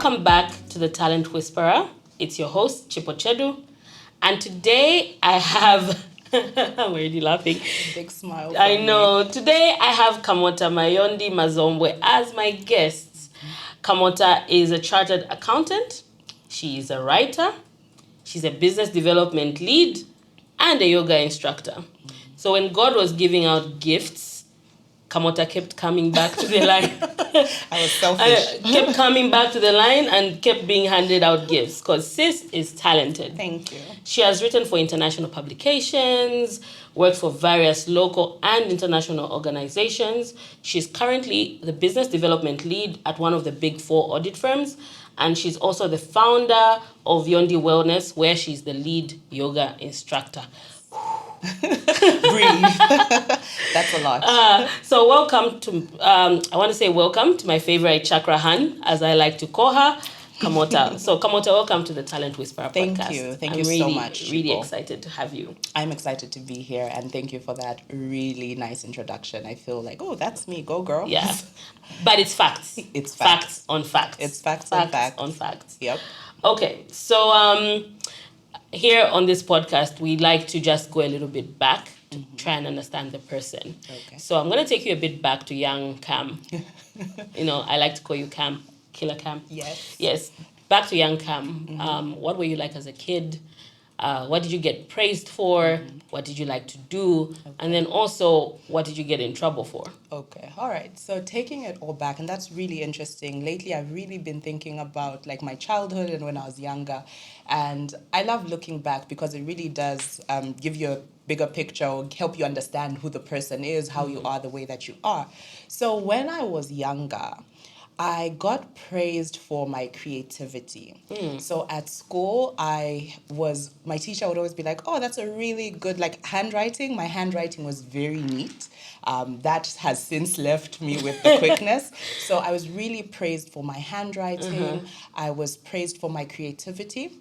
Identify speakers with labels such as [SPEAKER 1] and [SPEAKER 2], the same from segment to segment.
[SPEAKER 1] Welcome back to the Talent Whisperer. It's your host, Chipochedu. And today I have... I'm already laughing.
[SPEAKER 2] Big smile.
[SPEAKER 1] I know. Today I have Kamota Mayondi Mazombwe as my guest. Kamota is a chartered accountant. She is a writer. She's a business development lead and a yoga instructor. So when God was giving out gifts, Kamota kept coming back to the line.
[SPEAKER 2] I was selfish.
[SPEAKER 1] Kept coming back to the line and kept being handed out gifts because sis is talented.
[SPEAKER 2] Thank you.
[SPEAKER 1] She has written for international publications, worked for various local and international organizations. She's currently the business development lead at one of the big 4 audit firms. And she's also the founder of Yondi Wellness, where she's the lead yoga instructor.
[SPEAKER 2] Breathe. That's a lot.
[SPEAKER 1] So welcome to, I want to say welcome to my favorite chakra Han, as I like to call her, Kamota. So Kamota, welcome to the Talent Whisperer podcast.
[SPEAKER 2] Thank you. Thank
[SPEAKER 1] I'm
[SPEAKER 2] you
[SPEAKER 1] really,
[SPEAKER 2] so much.
[SPEAKER 1] Really
[SPEAKER 2] Chipo.
[SPEAKER 1] excited to have you.
[SPEAKER 2] I'm excited to be here and thank you for that really nice introduction. I feel like, oh, that's me. Go, girl.
[SPEAKER 1] Yeah. But it's facts.
[SPEAKER 2] It's
[SPEAKER 1] facts on facts.
[SPEAKER 2] It's facts on facts.
[SPEAKER 1] On facts.
[SPEAKER 2] Yep.
[SPEAKER 1] Okay. So here on this podcast, we like to just go a little bit back to try and understand the person.
[SPEAKER 2] Okay.
[SPEAKER 1] So I'm going to take you a bit back to young Cam. I like to call you Cam, Killer Cam.
[SPEAKER 2] Yes.
[SPEAKER 1] Yes. Back to young Cam. What were you like as a kid? What did you get praised for? What did you like to do? Okay. And then also, what did you get in trouble for?
[SPEAKER 2] Okay. All right. So taking it all back, and that's really interesting. Lately, I've really been thinking about like my childhood and when I was younger. And I love looking back because it really does give you a bigger picture or help you understand who the person is, how you are, the way that you are. So when I was younger, I got praised for my creativity. So at school, my teacher would always be like, oh, that's a really good, handwriting. My handwriting was very neat. That has since left me with the quickness. So I was really praised for my handwriting. I was praised for my creativity.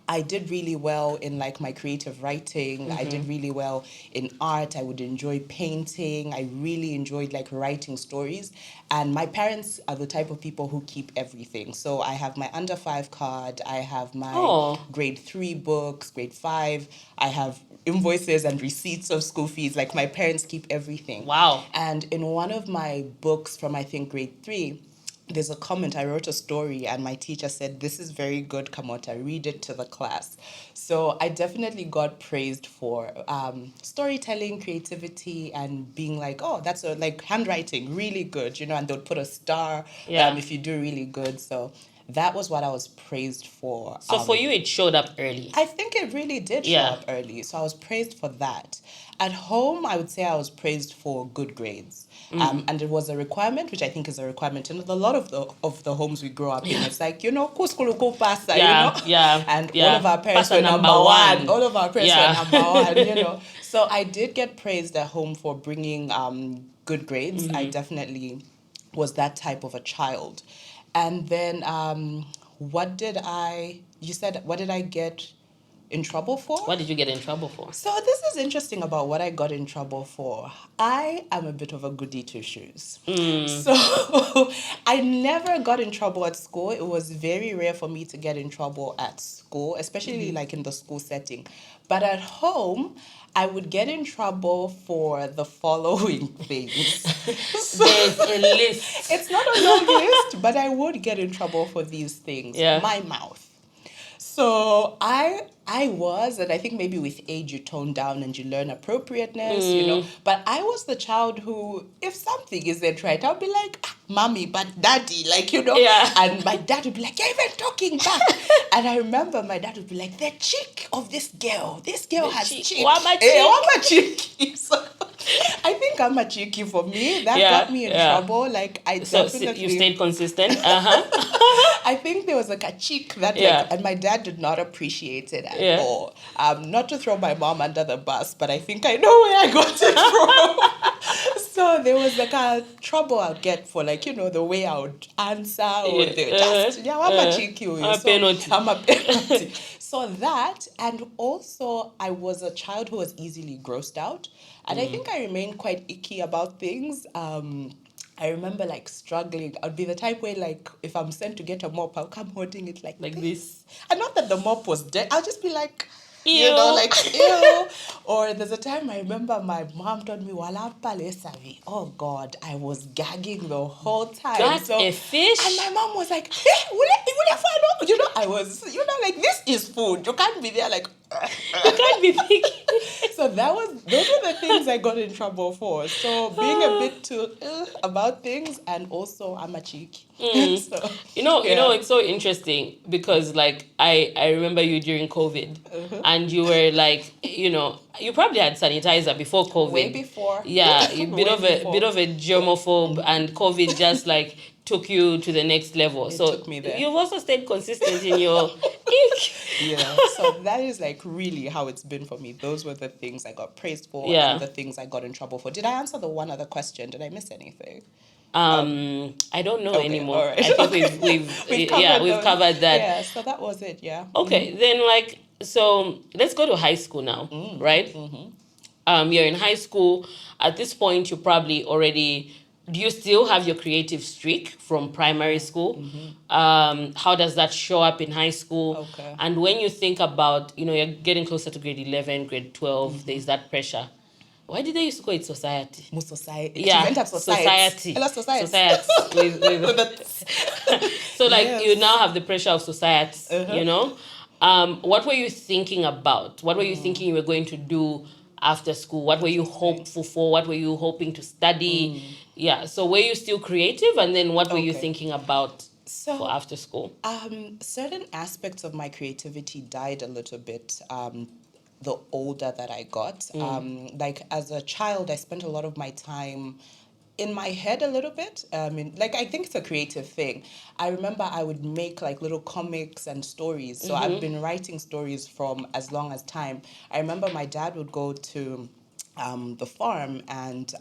[SPEAKER 2] I did really well in my creative writing. I did really well in art. I would enjoy painting. I really enjoyed writing stories. And my parents are the type of people who keep everything. So I have my under 5 card. I have my grade 3 books, grade 5. I have invoices and receipts of school fees. My parents keep everything.
[SPEAKER 1] Wow.
[SPEAKER 2] And in one of my books from I think grade 3, there's a comment. I wrote a story and my teacher said, this is very good, Kamota, read it to the class. So I definitely got praised for storytelling, creativity, and being that's handwriting, really good, and they would put a star if you do really good. So that was what I was praised for.
[SPEAKER 1] So for you, it showed up early.
[SPEAKER 2] I think it really did show up early. So I was praised for that. At home, I would say I was praised for good grades. And it was a requirement, which I think is a requirement in a lot of the homes we grow up in. It's kuskulu kupasa, And all of our parents were number one. All of our parents were number one, So I did get praised at home for bringing good grades. I definitely was that type of a child. And then what did I get in trouble for?
[SPEAKER 1] What did you get in trouble for?
[SPEAKER 2] So this is interesting about what I got in trouble for. I am a bit of a goody two shoes. So I never got in trouble at school. It was very rare for me to get in trouble at school, especially in the school setting. But at home, I would get in trouble for the following things.
[SPEAKER 1] There's a list.
[SPEAKER 2] It's not a long list, but I would get in trouble for these things.
[SPEAKER 1] Yeah.
[SPEAKER 2] My mouth. So I was, and I think maybe with age you tone down and you learn appropriateness, But I was the child who, if something isn't right, I'll be like, mommy, but daddy,
[SPEAKER 1] Yeah.
[SPEAKER 2] And my dad would be like, you're even talking back. And I remember my dad would be like, the cheek of this girl has cheek.
[SPEAKER 1] Wama
[SPEAKER 2] cheek. So I think I'm a cheeky for me. That got me in trouble.
[SPEAKER 1] So you stayed consistent.
[SPEAKER 2] I think there was a cheek that and my dad did not appreciate it at all. Not to throw my mom under the bus, but I think I know where I got it from. So there was a trouble I'd get for the way I would answer or I'm a cheeky. I'm a penalty. So that, and also I was a child who was easily grossed out. And I think I remained quite icky about things. I remember like struggling. I'd be the type where like if I'm sent to get a mop, I'll come holding it like
[SPEAKER 1] this.
[SPEAKER 2] And not that the mop was dead. I'll just be like,
[SPEAKER 1] Ew.
[SPEAKER 2] like ew. Or there's a time I remember my mom told me, "Wala pale savi." Oh God, I was gagging the whole time.
[SPEAKER 1] Got a fish.
[SPEAKER 2] And my mom was like, I was, like this is food. You can't be there like.
[SPEAKER 1] You can't be picky.
[SPEAKER 2] So those were the things I got in trouble for. So being a bit too about things, and also I'm a cheeky. So,
[SPEAKER 1] It's so interesting because like I remember you during COVID, and you were like, you probably had sanitizer before COVID.
[SPEAKER 2] Way before.
[SPEAKER 1] Yeah, a bit of a germaphobe, and COVID just like took you to the next level.
[SPEAKER 2] It
[SPEAKER 1] so
[SPEAKER 2] took me there.
[SPEAKER 1] You've also stayed consistent in your
[SPEAKER 2] Yeah. So that is like really how it's been for me. Those were the things I got praised for,
[SPEAKER 1] Yeah.
[SPEAKER 2] and the things I got in trouble for. Did I answer the one other question? Did I miss anything?
[SPEAKER 1] I don't know anymore.
[SPEAKER 2] All right.
[SPEAKER 1] I think we've covered that.
[SPEAKER 2] Yeah, so that was it, yeah.
[SPEAKER 1] Okay, then like so let's go to high school now, right? You're in high school. At this point, you probably already. Do you still have your creative streak from primary school? How does that show up in high school?
[SPEAKER 2] Okay.
[SPEAKER 1] And when you think about, you're getting closer to grade 11, grade 12, there's that pressure. Why did they used to call it society?
[SPEAKER 2] Society.
[SPEAKER 1] Yeah,
[SPEAKER 2] society. Hello, society.
[SPEAKER 1] Society. So like you now have the pressure of society, What were you thinking about? What were you thinking you were going to do after school? What were you hopeful for? What were you hoping to study? Yeah, so were you still creative? And then what were you thinking about for after school?
[SPEAKER 2] Certain aspects of my creativity died a little bit the older that I got. Like as a child, I spent a lot of my time in my head a little bit. I think it's a creative thing. I remember I would make like little comics and stories. So I've been writing stories from as long as time. I remember my dad would go to the farm, and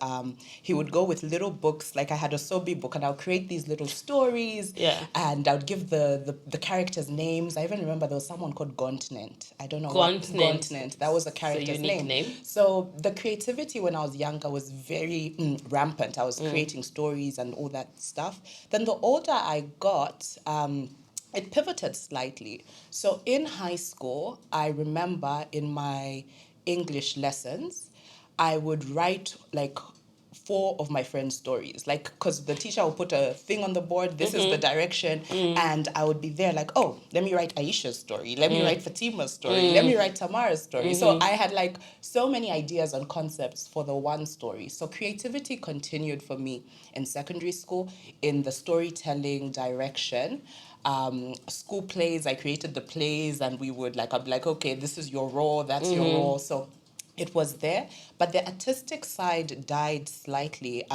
[SPEAKER 2] he would go with little books. Like I had a Sobi book, and I'll create these little stories.
[SPEAKER 1] Yeah.
[SPEAKER 2] And I would give the characters names. I even remember there was someone called Gauntnet. I don't know
[SPEAKER 1] Gauntnet.
[SPEAKER 2] That was a character's
[SPEAKER 1] name.
[SPEAKER 2] So the creativity when I was younger was very rampant. I was creating stories and all that stuff. Then the older I got, it pivoted slightly. So in high school, I remember in my English lessons, I would write like 4 of my friends' stories, like because the teacher will put a thing on the board. This is the direction, and I would be there like, oh, let me write Aisha's story. Let me write Fatima's story. Let me write Tamara's story. So I had like so many ideas and concepts for the one story. So creativity continued for me in secondary school in the storytelling direction. School plays, I created the plays, and I'd be like, okay, this is your role, that's your role. So it was there, but the artistic side died slightly.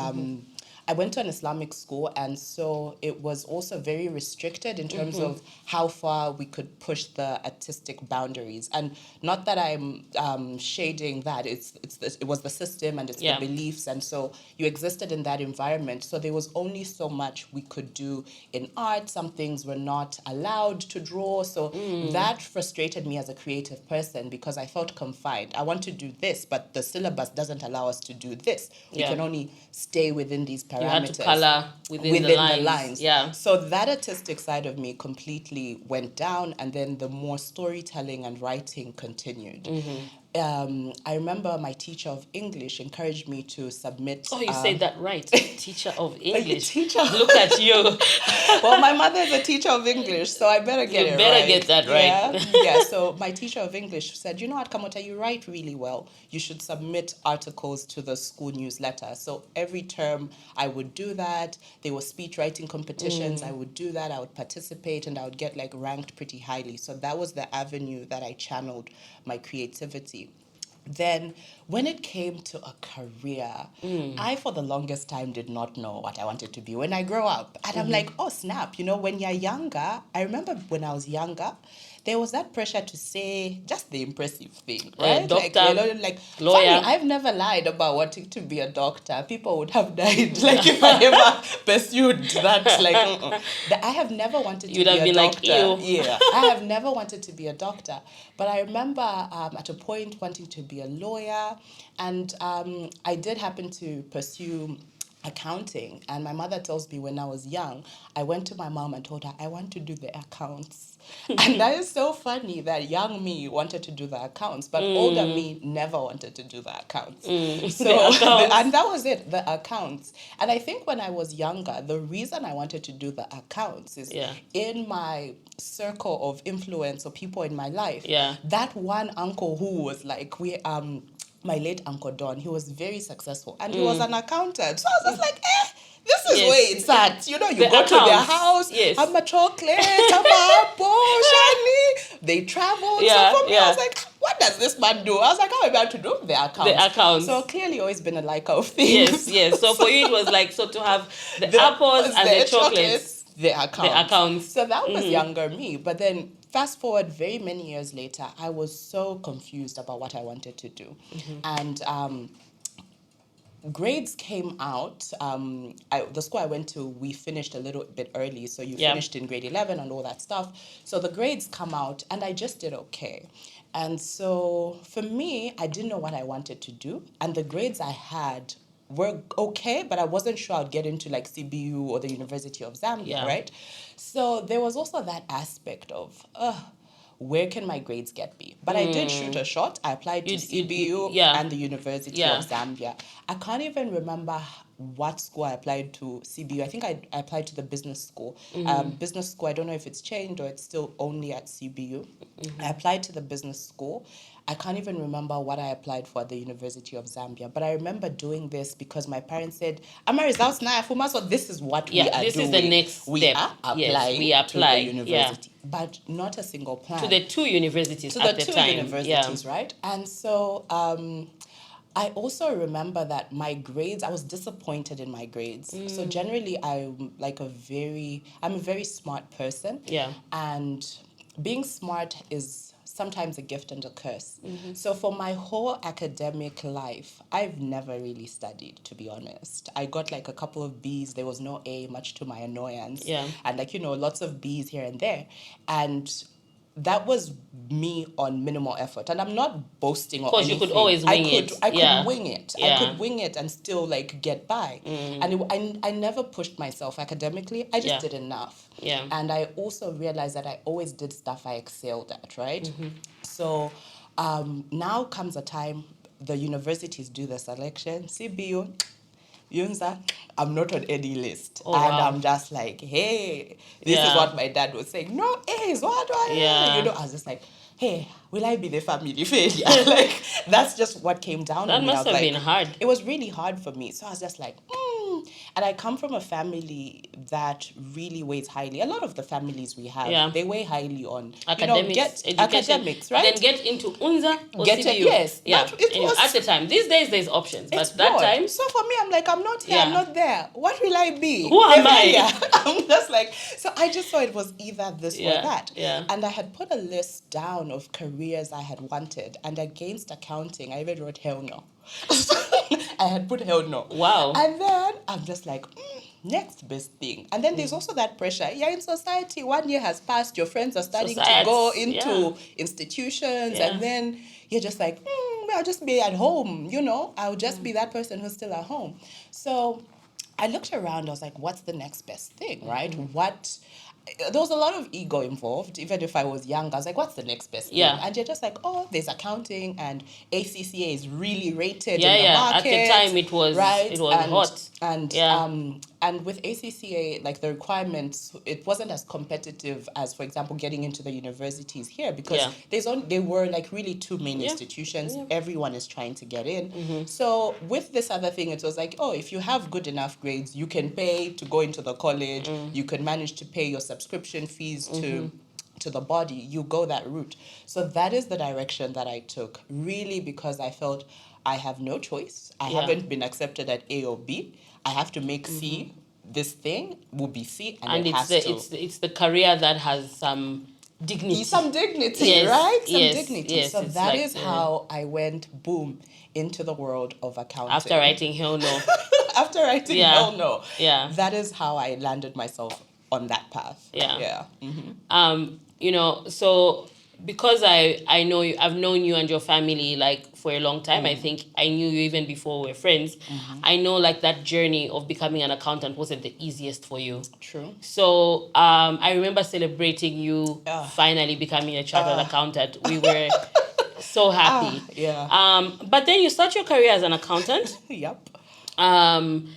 [SPEAKER 2] I went to an Islamic school, and so it was also very restricted in terms of how far we could push the artistic boundaries. And not that I'm shading that, it was the system and it's the beliefs, and so you existed in that environment. So there was only so much we could do in art. Some things were not allowed to draw. So that frustrated me as a creative person because I felt confined. I want to do this, but the syllabus doesn't allow us to do this. We can only stay within these parameters.
[SPEAKER 1] You had to color within the lines. Yeah.
[SPEAKER 2] So that artistic side of me completely went down, and then the more storytelling and writing continued. I remember my teacher of English encouraged me to submit.
[SPEAKER 1] Oh, you said that right. Teacher of English.
[SPEAKER 2] Teacher.
[SPEAKER 1] Look at you.
[SPEAKER 2] Well, my mother is a teacher of English, so I better get it right.
[SPEAKER 1] You better get that right.
[SPEAKER 2] Yeah, so my teacher of English said, you know what, Kamota, you write really well. You should submit articles to the school newsletter. So every term I would do that. There were speech writing competitions. I would do that. I would participate, and I would get ranked pretty highly. So that was the avenue that I channeled my creativity. Then when it came to a career, I, for the longest time, did not know what I wanted to be when I grow up. And I'm like, oh, snap. When you're younger, I remember when I was younger, there was that pressure to say just the impressive thing, right?
[SPEAKER 1] Doctor,
[SPEAKER 2] lawyer. Funny, I've never lied about wanting to be a doctor. People would have died if I ever pursued that. I have never wanted to be a doctor.
[SPEAKER 1] You'd have been like, ew.
[SPEAKER 2] Yeah, I have never wanted to be a doctor. But I remember at a point wanting to be a lawyer, and I did happen to pursue accounting. And my mother tells me when I was young, I went to my mom and told her, I want to do the accounts. And that is so funny that young me wanted to do the accounts, but older me never wanted to do the accounts. So,
[SPEAKER 1] The accounts.
[SPEAKER 2] and that was it, the accounts. And I think when I was younger, the reason I wanted to do the accounts is in my circle of influence or people in my life, that one uncle who was like, my late Uncle Don, he was very successful and he was an accountant. So I was just like, this is where it's at. You know, you go to their house, have a chocolate, have a apple, shiny. They travel. So for me, I was like, what does this man do? I was like, how am I about to do the accounts? The accounts. So clearly always been a liker of things.
[SPEAKER 1] Yes. So for you, it was like, so to have the apples and the chocolates.
[SPEAKER 2] The accounts. So that was younger me. But then fast forward very many years later, I was so confused about what I wanted to do. And grades came out. The school I went to, we finished a little bit early. So you finished in grade 11 and all that stuff. So the grades come out and I just did okay. And so for me, I didn't know what I wanted to do. And the grades I had were okay, but I wasn't sure I'd get into like CBU or the University of Zambia, right? So there was also that aspect of, where can my grades get me? But I did shoot a shot. I applied to CBU and the University of Zambia. I can't even remember what school I applied to CBU. I think I applied to the business school. Business school, I don't know if it's changed or it's still only at CBU. I applied to the business school. I can't even remember what I applied for at the University of Zambia. But I remember doing this because my parents said, Ama results now, so this is what we are doing.
[SPEAKER 1] This is the next step.
[SPEAKER 2] We are applying to the university. But not a single plan.
[SPEAKER 1] To the two universities at the time.
[SPEAKER 2] To the two universities, right? And so I also remember that my grades, I was disappointed in my grades. So generally, I'm a very smart person. And being smart is sometimes a gift and a curse. So for my whole academic life, I've never really studied, to be honest. I got like a couple of B's. There was no A, much to my annoyance. And lots of B's here and there. And that was me on minimal effort. And I'm not boasting or anything.
[SPEAKER 1] Of course, you could always wing it.
[SPEAKER 2] I could wing it. I could wing it and still get by. And I never pushed myself academically. I just did enough. And I also realized that I always did stuff I excelled at, right? So now comes a time the universities do the selection. CBU, Yunza, I'm not on any list. I'm just like, hey, this is what my dad was saying. No A's, what? I was just like, hey, will I be the family failure? That's just what came down on me.
[SPEAKER 1] That must have been hard.
[SPEAKER 2] It was really hard for me. So I was just like, And I come from a family that really weighs highly. A lot of the families we have, they weigh highly on
[SPEAKER 1] academics,
[SPEAKER 2] academics, right?
[SPEAKER 1] Then get into UNZA or
[SPEAKER 2] CBU.
[SPEAKER 1] Yes.
[SPEAKER 2] It was,
[SPEAKER 1] at the time. These days, there's options. But that time...
[SPEAKER 2] So for me, I'm like, I'm not here, I'm not there. What will I be?
[SPEAKER 1] Who am I?
[SPEAKER 2] I'm just like... So I just saw it was either this or that. And I had put a list down of careers I had wanted. And against accounting, I even wrote hell no. I had put hell no.
[SPEAKER 1] Wow.
[SPEAKER 2] And then I'm just like, next best thing. And then there's also that pressure. You're in society, 1 year has passed, your friends are starting to go into institutions, and then you're just like, I'll just be at home, I'll just be that person who's still at home. So I looked around, I was like, what's the next best thing, right? There was a lot of ego involved. Even if I was young, I was like, what's the next best thing? And you're just like, there's accounting, and ACCA is really rated in the market.
[SPEAKER 1] At the time, it was hot.
[SPEAKER 2] And with ACCA, the requirements, it wasn't as competitive as, for example, getting into the universities here, because there were really two main institutions. Everyone is trying to get in. So with this other thing, it was like, if you have good enough grades, you can pay to go into the college. You can manage to pay your subscription fees to the body. You go that route. So that is the direction that I took, really, because I felt I have no choice. I haven't been accepted at A or B. I have to make C. This thing will be C, and
[SPEAKER 1] it's the career that has some dignity.
[SPEAKER 2] Some dignity, right? Some dignity. Yes, so that is how I went, boom, into the world of accounting.
[SPEAKER 1] After writing hell no.
[SPEAKER 2] After writing hell no. That is how I landed myself on that path.
[SPEAKER 1] So because I know you, I've known you and your family like for a long time. I think I knew you even before we were friends. I know like that journey of becoming an accountant wasn't the easiest for you.
[SPEAKER 2] True.
[SPEAKER 1] So I remember celebrating you finally becoming a chartered accountant. We were so happy.
[SPEAKER 2] Yeah.
[SPEAKER 1] But then you start your career as an accountant,
[SPEAKER 2] Yep.
[SPEAKER 1] and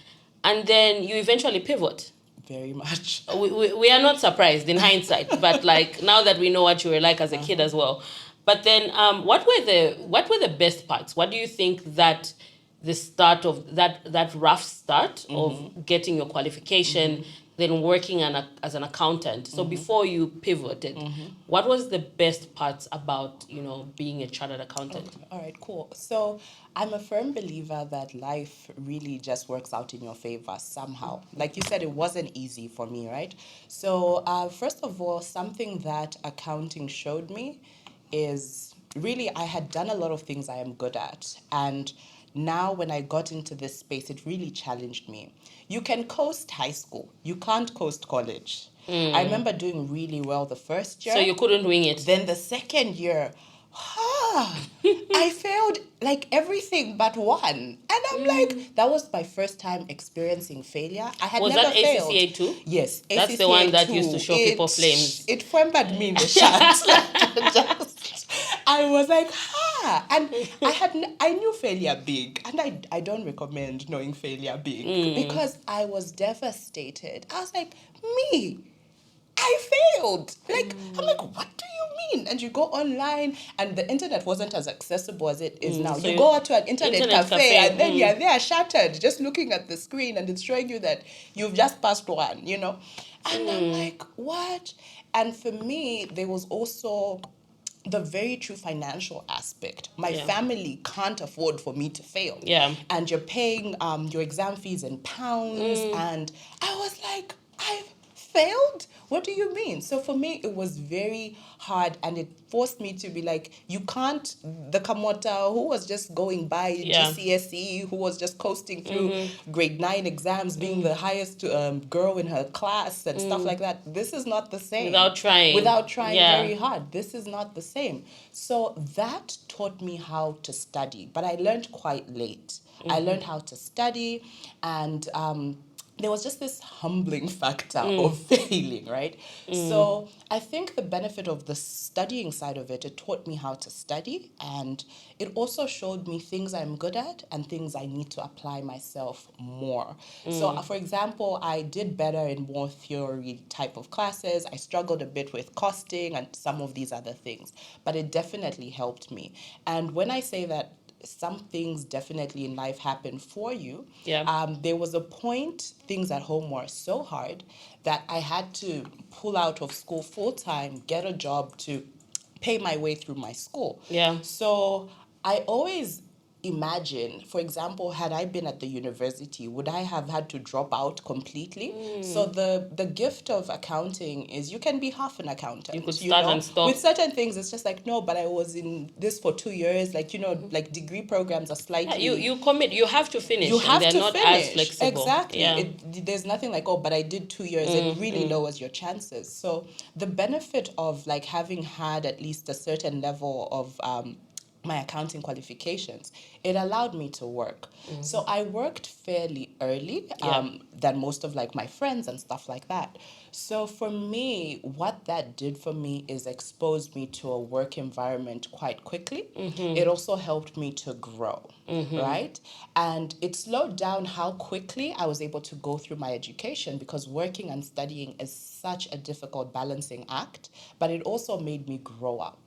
[SPEAKER 1] then you eventually pivot.
[SPEAKER 2] Very much.
[SPEAKER 1] We are not surprised in hindsight, but like now that we know what you were like as a kid as well. But then, what were the best parts? What do you think that the start of that rough start of getting your qualification, then working as an accountant? So before you pivoted, what was the best parts about being a chartered accountant?
[SPEAKER 2] Okay. All right, cool. So I'm a firm believer that life really just works out in your favor somehow. Like you said, it wasn't easy for me, right? So first of all, something that accounting showed me is really I had done a lot of things I am good at. And now when I got into this space, it really challenged me. You can coast high school. You can't coast college. I remember doing really well the first year.
[SPEAKER 1] So you couldn't wing it.
[SPEAKER 2] Then the second year, I failed like everything but one. And I'm like, that was my first time experiencing failure. I had
[SPEAKER 1] Was
[SPEAKER 2] never
[SPEAKER 1] that
[SPEAKER 2] failed.
[SPEAKER 1] ACCA too?
[SPEAKER 2] Yes,
[SPEAKER 1] That's the
[SPEAKER 2] ACCA
[SPEAKER 1] one that
[SPEAKER 2] too.
[SPEAKER 1] used to show people flames.
[SPEAKER 2] It remembered me in the chat. I was like, and I knew failure big, and I don't recommend knowing failure big because I was devastated. I was like, me, I failed. Like, I'm like, what do you mean? And you go online, and the internet wasn't as accessible as it is now.
[SPEAKER 1] So
[SPEAKER 2] you go out to an internet cafe,
[SPEAKER 1] cafe,
[SPEAKER 2] and then you're there shattered, just looking at the screen, and it's showing you that you've just passed one, And I'm like, what? And for me, there was also the very true financial aspect. My family can't afford for me to fail.
[SPEAKER 1] Yeah.
[SPEAKER 2] And you're paying your exam fees in pounds. And I was like, I've failed? What do you mean? So for me, it was very hard, and it forced me to be like, you can't, the Kamota who was just going by GCSE, who was just coasting through grade 9 exams, being the highest girl in her class and stuff like that. This is not the same.
[SPEAKER 1] Without trying
[SPEAKER 2] Very hard. This is not the same. So that taught me how to study, but I learned quite late. I learned how to study, and there was just this humbling factor of failing, right? So I think the benefit of the studying side of it taught me how to study, and it also showed me things I'm good at and things I need to apply myself more. So for example, I did better in more theory type of classes. I struggled a bit with costing and some of these other things, but it definitely helped me. And when I say that some things definitely in life happen for you. There was a point, things at home were so hard that I had to pull out of school full time, get a job to pay my way through my school. So I always imagine, for example, had I been at the university, would I have had to drop out completely? So the gift of accounting is you can be half an accountant.
[SPEAKER 1] You could start and stop.
[SPEAKER 2] With certain things, it's just like, no, but I was in this for 2 years. Like, like degree programs are slightly...
[SPEAKER 1] You commit, you have to finish.
[SPEAKER 2] You have
[SPEAKER 1] they're
[SPEAKER 2] to
[SPEAKER 1] not
[SPEAKER 2] finish.
[SPEAKER 1] as flexible.
[SPEAKER 2] Exactly. There's nothing like, oh, but I did 2 years. It really lowers your chances. So the benefit of like having had at least a certain level of my accounting qualifications, it allowed me to work. So I worked fairly early than most of like my friends and stuff like that. So for me, what that did for me is exposed me to a work environment quite quickly. It also helped me to grow, right? And it slowed down how quickly I was able to go through my education, because working and studying is such a difficult balancing act, but it also made me grow up.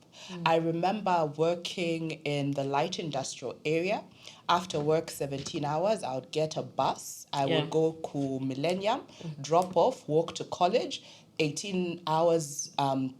[SPEAKER 2] I remember working in the light industrial area. After work, 17 hours, I would get a bus. I would go to Millennium, drop off, walk to college. 18 hours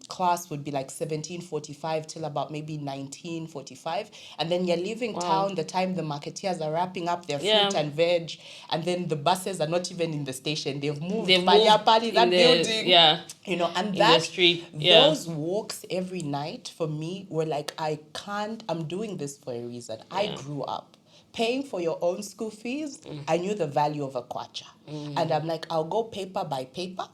[SPEAKER 2] class would be like 17:45 till about maybe 19:45. And then you're leaving town the time the marketeers are wrapping up their fruit and veg. And then the buses are not even in the station. They've moved that building. And that
[SPEAKER 1] street.
[SPEAKER 2] Those walks every night for me were like, I'm doing this for a reason. I grew up paying for your own school fees. I knew the value of a kwacha. And I'm like, I'll go paper by paper.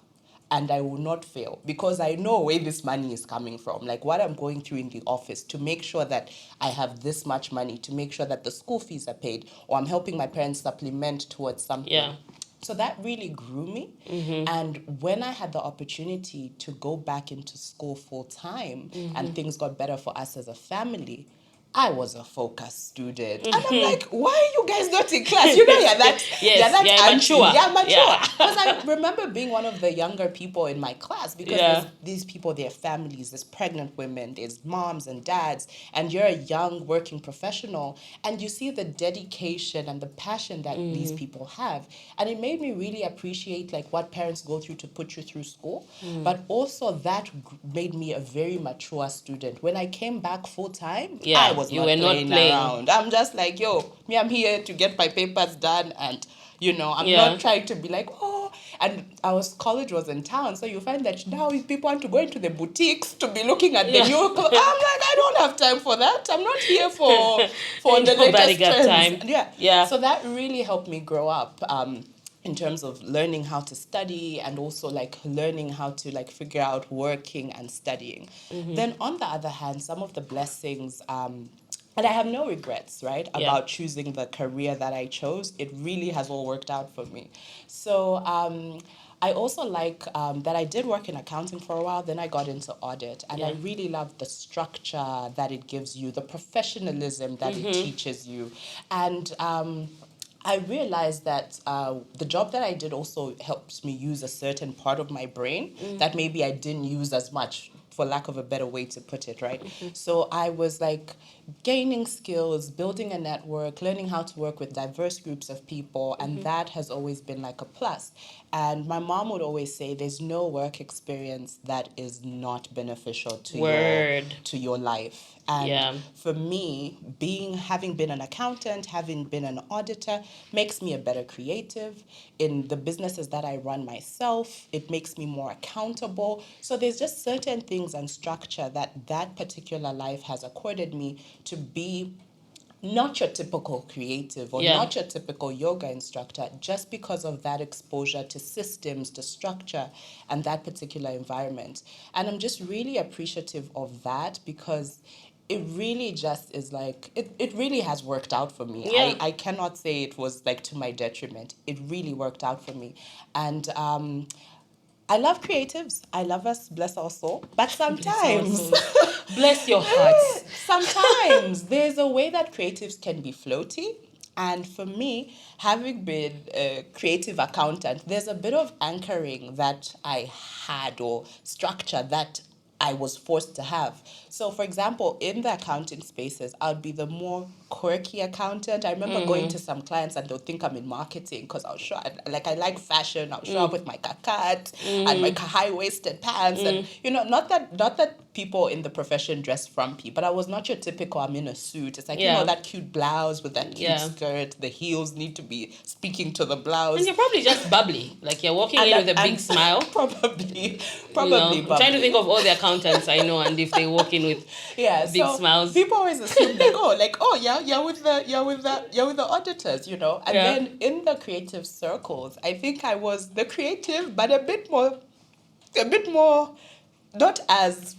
[SPEAKER 2] and I will not fail because I know where this money is coming from, like what I'm going through in the office to make sure that I have this much money, to make sure that the school fees are paid, or I'm helping my parents supplement towards something.
[SPEAKER 1] Yeah.
[SPEAKER 2] So that really grew me. And when I had the opportunity to go back into school full time and things got better for us as a family, I was a focused student. And I'm like, why are you guys not in class? You know, you're that,
[SPEAKER 1] Yes,
[SPEAKER 2] you're that
[SPEAKER 1] yeah,
[SPEAKER 2] auntie.
[SPEAKER 1] mature.
[SPEAKER 2] Yeah, mature.
[SPEAKER 1] Yeah.
[SPEAKER 2] Because I remember being one of the younger people in my class because
[SPEAKER 1] Yeah.
[SPEAKER 2] there's these people, their families, there's pregnant women, there's moms and dads, and you're a young working professional, and you see the dedication and the passion that these people have. And it made me really appreciate like what parents go through to put you through school. But also that made me a very mature student. When I came back full time,
[SPEAKER 1] Yeah,
[SPEAKER 2] I was
[SPEAKER 1] you
[SPEAKER 2] not
[SPEAKER 1] were not
[SPEAKER 2] playing
[SPEAKER 1] playing.
[SPEAKER 2] around. I'm just like, yo, me, I'm here to get my papers done, and you know, I'm
[SPEAKER 1] Yeah.
[SPEAKER 2] not trying to be like, oh. And our college was in town, so you find that now people want to go into the boutiques to be looking at the new clothes. I'm like, I don't have time for that. I'm not here for
[SPEAKER 1] Ain't
[SPEAKER 2] the
[SPEAKER 1] nobody
[SPEAKER 2] latest
[SPEAKER 1] got
[SPEAKER 2] trends.
[SPEAKER 1] time.
[SPEAKER 2] Yeah,
[SPEAKER 1] Yeah.
[SPEAKER 2] So that really helped me grow up. In terms of learning how to study and also like learning how to like figure out working and studying. Then on the other hand, some of the blessings, and I have no regrets, right, about choosing the career that I chose. It really has all worked out for me. So I also like that I did work in accounting for a while, then I got into audit, and I really love the structure that it gives you, the professionalism that it teaches you. And I realized that the job that I did also helps me use a certain part of my brain that maybe I didn't use as much, for lack of a better way to put it, right? So I was like gaining skills, building a network, learning how to work with diverse groups of people, and that has always been like a plus. And my mom would always say there's no work experience that is not beneficial to your life. And for me, having been an accountant, having been an auditor, makes me a better creative. In the businesses that I run myself, it makes me more accountable. So there's just certain things and structure that particular life has accorded me to be not your typical creative or not your typical yoga instructor, just because of that exposure to systems, to structure, and that particular environment. And I'm just really appreciative of that because it really just is like, it really has worked out for me.
[SPEAKER 1] Yeah.
[SPEAKER 2] I cannot say it was like to my detriment. It really worked out for me. And I love creatives. I love us, bless our soul. But sometimes,
[SPEAKER 1] bless your hearts.
[SPEAKER 2] sometimes there's a way that creatives can be floaty. And for me, having been a creative accountant, there's a bit of anchoring that I had or structure that I was forced to have. So, for example, in the accounting spaces, I'd be the more quirky accountant. I remember going to some clients and they'll think I'm in marketing because I like fashion. I'll show up with my kakat and my high-waisted pants. And, you know, not that people in the profession dress frumpy, but I was not your typical, I'm in a suit. It's like, you know, that cute blouse with that cute skirt. The heels need to be speaking to the blouse.
[SPEAKER 1] And you're probably just bubbly. Like you're walking in with a big smile.
[SPEAKER 2] Probably
[SPEAKER 1] You know, I'm
[SPEAKER 2] bubbly.
[SPEAKER 1] trying to think of all the accountants I know and if they walk in with big smiles.
[SPEAKER 2] People always assume you're with the auditors, you know. And then in the creative circles, I think I was the creative, but a bit more not as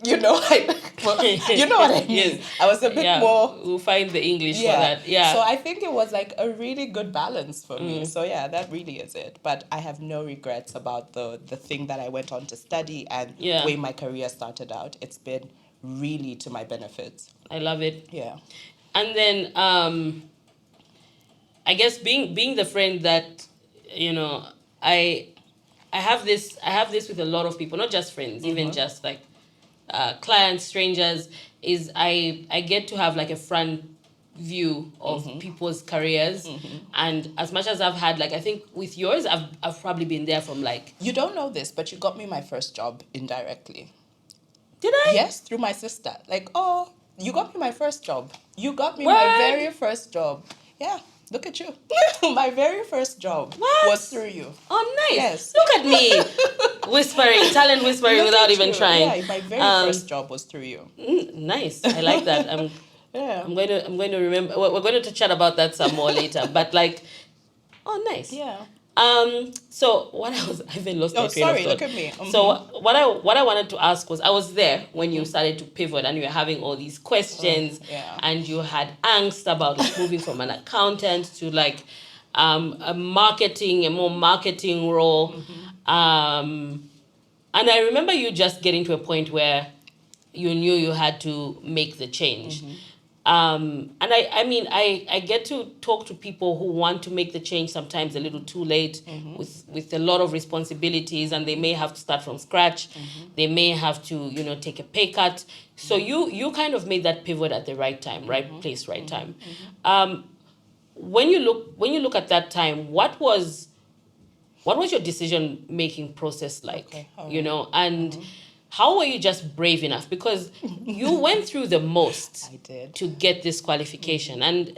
[SPEAKER 2] you know, you know what I mean. I was a bit more.
[SPEAKER 1] We'll find the English for that. Yeah.
[SPEAKER 2] So I think it was like a really good balance for me. So yeah, that really is it. But I have no regrets about the thing that I went on to study and the way my career started out. It's been really to my benefit.
[SPEAKER 1] I love it.
[SPEAKER 2] Yeah.
[SPEAKER 1] And then I guess being the friend that, you know, I have this with a lot of people, not just friends, even just like clients, strangers, is I get to have like a front view of people's careers. And as much as I've had, like, I think with yours, I've probably been there from like...
[SPEAKER 2] You don't know this, but you got me my first job indirectly.
[SPEAKER 1] Did I?
[SPEAKER 2] Yes, through my sister. Like, oh, you got me my first job. You got me my very first job. Yeah. Look at you. My very first job was through you.
[SPEAKER 1] Oh, nice.
[SPEAKER 2] Yes.
[SPEAKER 1] Look at me. Talent whispering without even trying.
[SPEAKER 2] Yeah, my very first job was through you.
[SPEAKER 1] Nice. I like that. I'm going to remember. We're going to chat about that some more later. But like, oh, nice.
[SPEAKER 2] Yeah.
[SPEAKER 1] So what I even lost my train of
[SPEAKER 2] sorry,
[SPEAKER 1] thought.
[SPEAKER 2] look at me.
[SPEAKER 1] So what I wanted to ask was, I was there when you started to pivot and you were having all these questions,
[SPEAKER 2] Yeah.
[SPEAKER 1] and you had angst about like moving from an accountant to like a more marketing role. And I remember you just getting to a point where you knew you had to make the change. And I mean, I get to talk to people who want to make the change sometimes a little too late, with a lot of responsibilities, and they may have to start from scratch. They may have to, take a pay cut. So you kind of made that pivot at the right time, right place, right time. When you look at that time, what was your decision making process like?
[SPEAKER 2] Okay, all right.
[SPEAKER 1] And how were you just brave enough? Because you went through the most
[SPEAKER 2] I did.
[SPEAKER 1] to get this qualification. And,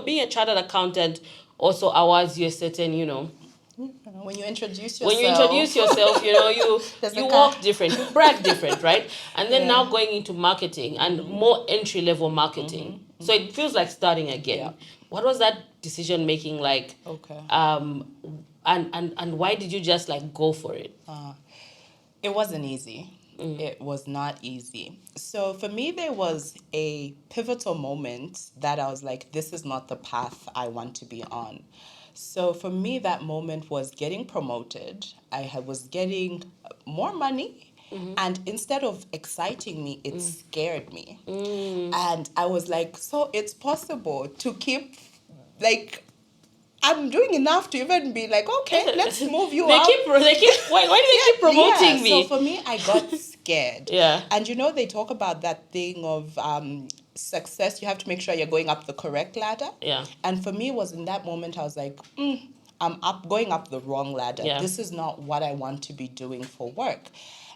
[SPEAKER 1] being a chartered accountant also awards you a certain,
[SPEAKER 2] When you introduce yourself.
[SPEAKER 1] when you introduce yourself,
[SPEAKER 2] There's
[SPEAKER 1] you
[SPEAKER 2] a
[SPEAKER 1] walk different, you brag different, right? And then
[SPEAKER 2] Yeah.
[SPEAKER 1] now going into marketing and more entry level marketing. So it feels like starting again.
[SPEAKER 2] Yeah.
[SPEAKER 1] What was that decision making like?
[SPEAKER 2] Okay.
[SPEAKER 1] And why did you just like go for it?
[SPEAKER 2] It wasn't easy. It was not easy. So for me, there was a pivotal moment that I was like, this is not the path I want to be on. So for me, that moment was getting promoted. Was getting more money. And instead of exciting me, it scared me. And I was like, so it's possible to keep, like, I'm doing enough to even be like, okay, let's move you up.
[SPEAKER 1] Why do they keep promoting me?
[SPEAKER 2] So for me, I got scared.
[SPEAKER 1] Yeah.
[SPEAKER 2] And they talk about that thing of success. You have to make sure you're going up the correct ladder.
[SPEAKER 1] Yeah.
[SPEAKER 2] And for me, it was in that moment I was like, I'm going up the wrong ladder.
[SPEAKER 1] Yeah.
[SPEAKER 2] This is not what I want to be doing for work.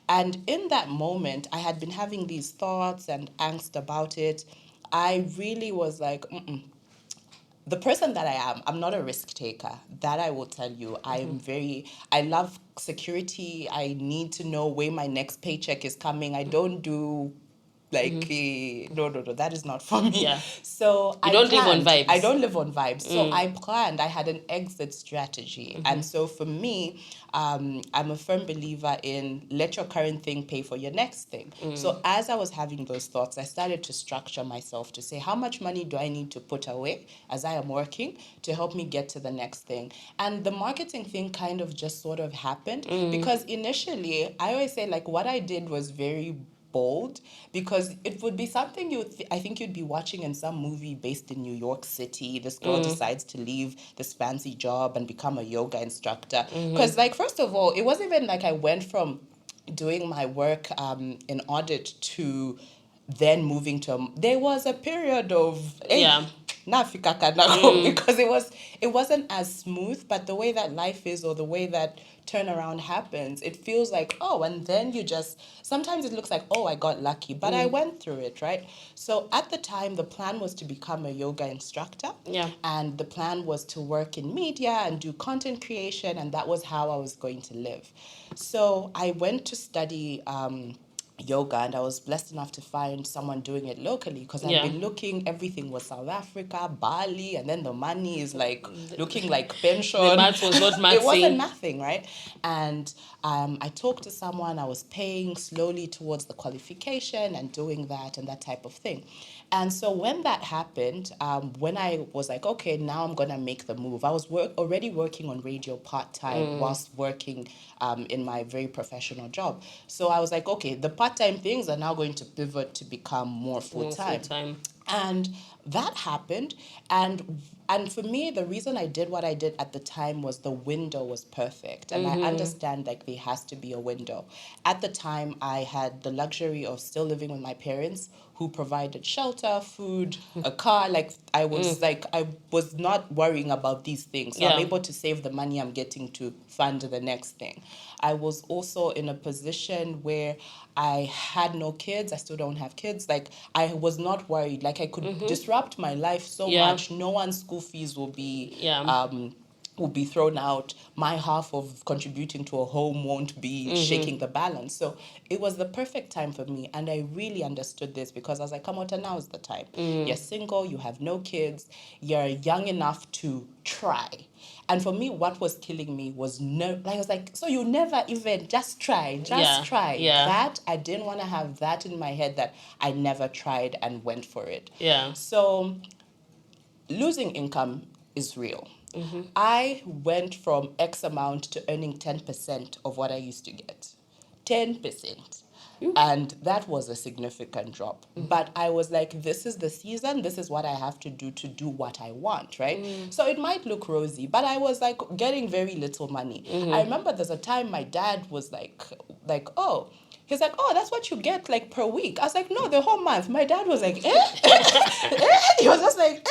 [SPEAKER 2] And in that moment, I had been having these thoughts and angst about it. I really was like, the person that I am, I'm not a risk taker. That I will tell you. I love security. I need to know where my next paycheck is coming. I don't do no, that is not for me.
[SPEAKER 1] Yeah.
[SPEAKER 2] So
[SPEAKER 1] You don't live on vibes.
[SPEAKER 2] I don't live on vibes. So I planned. I had an exit strategy. And so for me, I'm a firm believer in let your current thing pay for your next thing. So as I was having those thoughts, I started to structure myself to say, how much money do I need to put away as I am working to help me get to the next thing? And the marketing thing kind of just sort of happened because initially, I always say, like, what I did was very bold because it would be something I think you'd be watching in some movie based in New York City. This girl decides to leave this fancy job and become a yoga instructor. Because, like, first of all, it wasn't even like I went from doing my work in audit to then moving to there was a period of because it wasn't as smooth, but the way that life is or the way that turnaround happens, it feels like, oh, and then you just sometimes it looks like, oh, I got lucky, but I went through it, right? So at the time the plan was to become a yoga instructor.
[SPEAKER 1] Yeah.
[SPEAKER 2] And the plan was to work in media and do content creation, and that was how I was going to live. So I went to study yoga, and I was blessed enough to find someone doing it locally because I've been looking, everything was South Africa, Bali, and then the money is like looking like pension.
[SPEAKER 1] The math was not mathing.
[SPEAKER 2] It wasn't mathing, right? And I talked to someone, I was paying slowly towards the qualification and doing that and that type of thing. And so when that happened, when I was like, okay, now I'm going to make the move, I was already working on radio part-time whilst working in my very professional job. So I was like, okay, the part-time things are now going to pivot to become more full-time. And that happened. And for me, the reason I did what I did at the time was the window was perfect. And I understand, like, there has to be a window. At the time, I had the luxury of still living with my parents who provided shelter, food, a car. Like, I was not worrying about these things. So I'm able to save the money I'm getting to fund the next thing. I was also in a position where I had no kids. I still don't have kids. Like, I was not worried. Like, I could disrupt my life so much. No one's school fees will be will be thrown out. My half of contributing to a home won't be shaking the balance. So it was the perfect time for me. And I really understood this because I was like, Kamota, now is the time. You're single, you have no kids, you're young enough to try. And for me, what was killing me was I was like, so you never even just try, try.
[SPEAKER 1] Yeah.
[SPEAKER 2] That, I didn't want to have that in my head that I never tried and went for it.
[SPEAKER 1] Yeah.
[SPEAKER 2] So losing income is real. I went from X amount to earning 10% of what I used to get. 10%. And that was a significant drop. But I was like, this is the season. This is what I have to do what I want, right? So it might look rosy, but I was like getting very little money. I remember there's a time my dad was oh, he's like, oh, that's what you get like per week. I was like, no, the whole month. My dad was like, He was just like,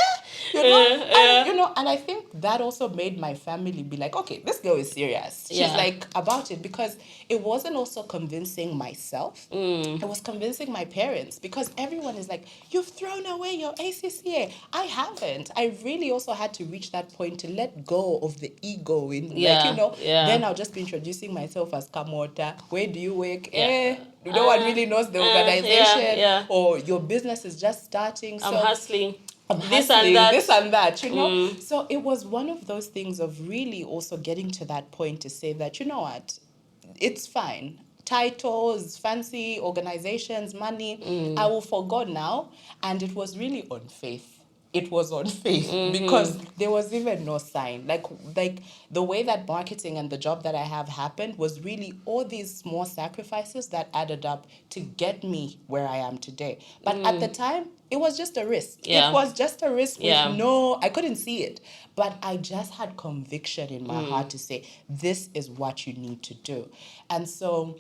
[SPEAKER 2] and I think that also made my family be like, okay, this girl is serious. She's like about it, because it wasn't also convincing myself. It was convincing my parents, because everyone is like, you've thrown away your ACCA. I haven't. I really also had to reach that point to let go of the ego in then I'll just be introducing myself as Kamota. Where do you work? No one really knows the organization, or your business is just starting.
[SPEAKER 1] I'm hustling.
[SPEAKER 2] This and that, So it was one of those things of really also getting to that point to say that, you know what, it's fine. Titles, fancy organizations, money, I will forgo now. And it was really on faith. It was on faith because there was even no sign. Like the way that marketing and the job that I have happened was really all these small sacrifices that added up to get me where I am today. But at the time, it was just a risk.
[SPEAKER 1] Yeah.
[SPEAKER 2] It was just a risk with I couldn't see it. But I just had conviction in my heart to say, this is what you need to do. And so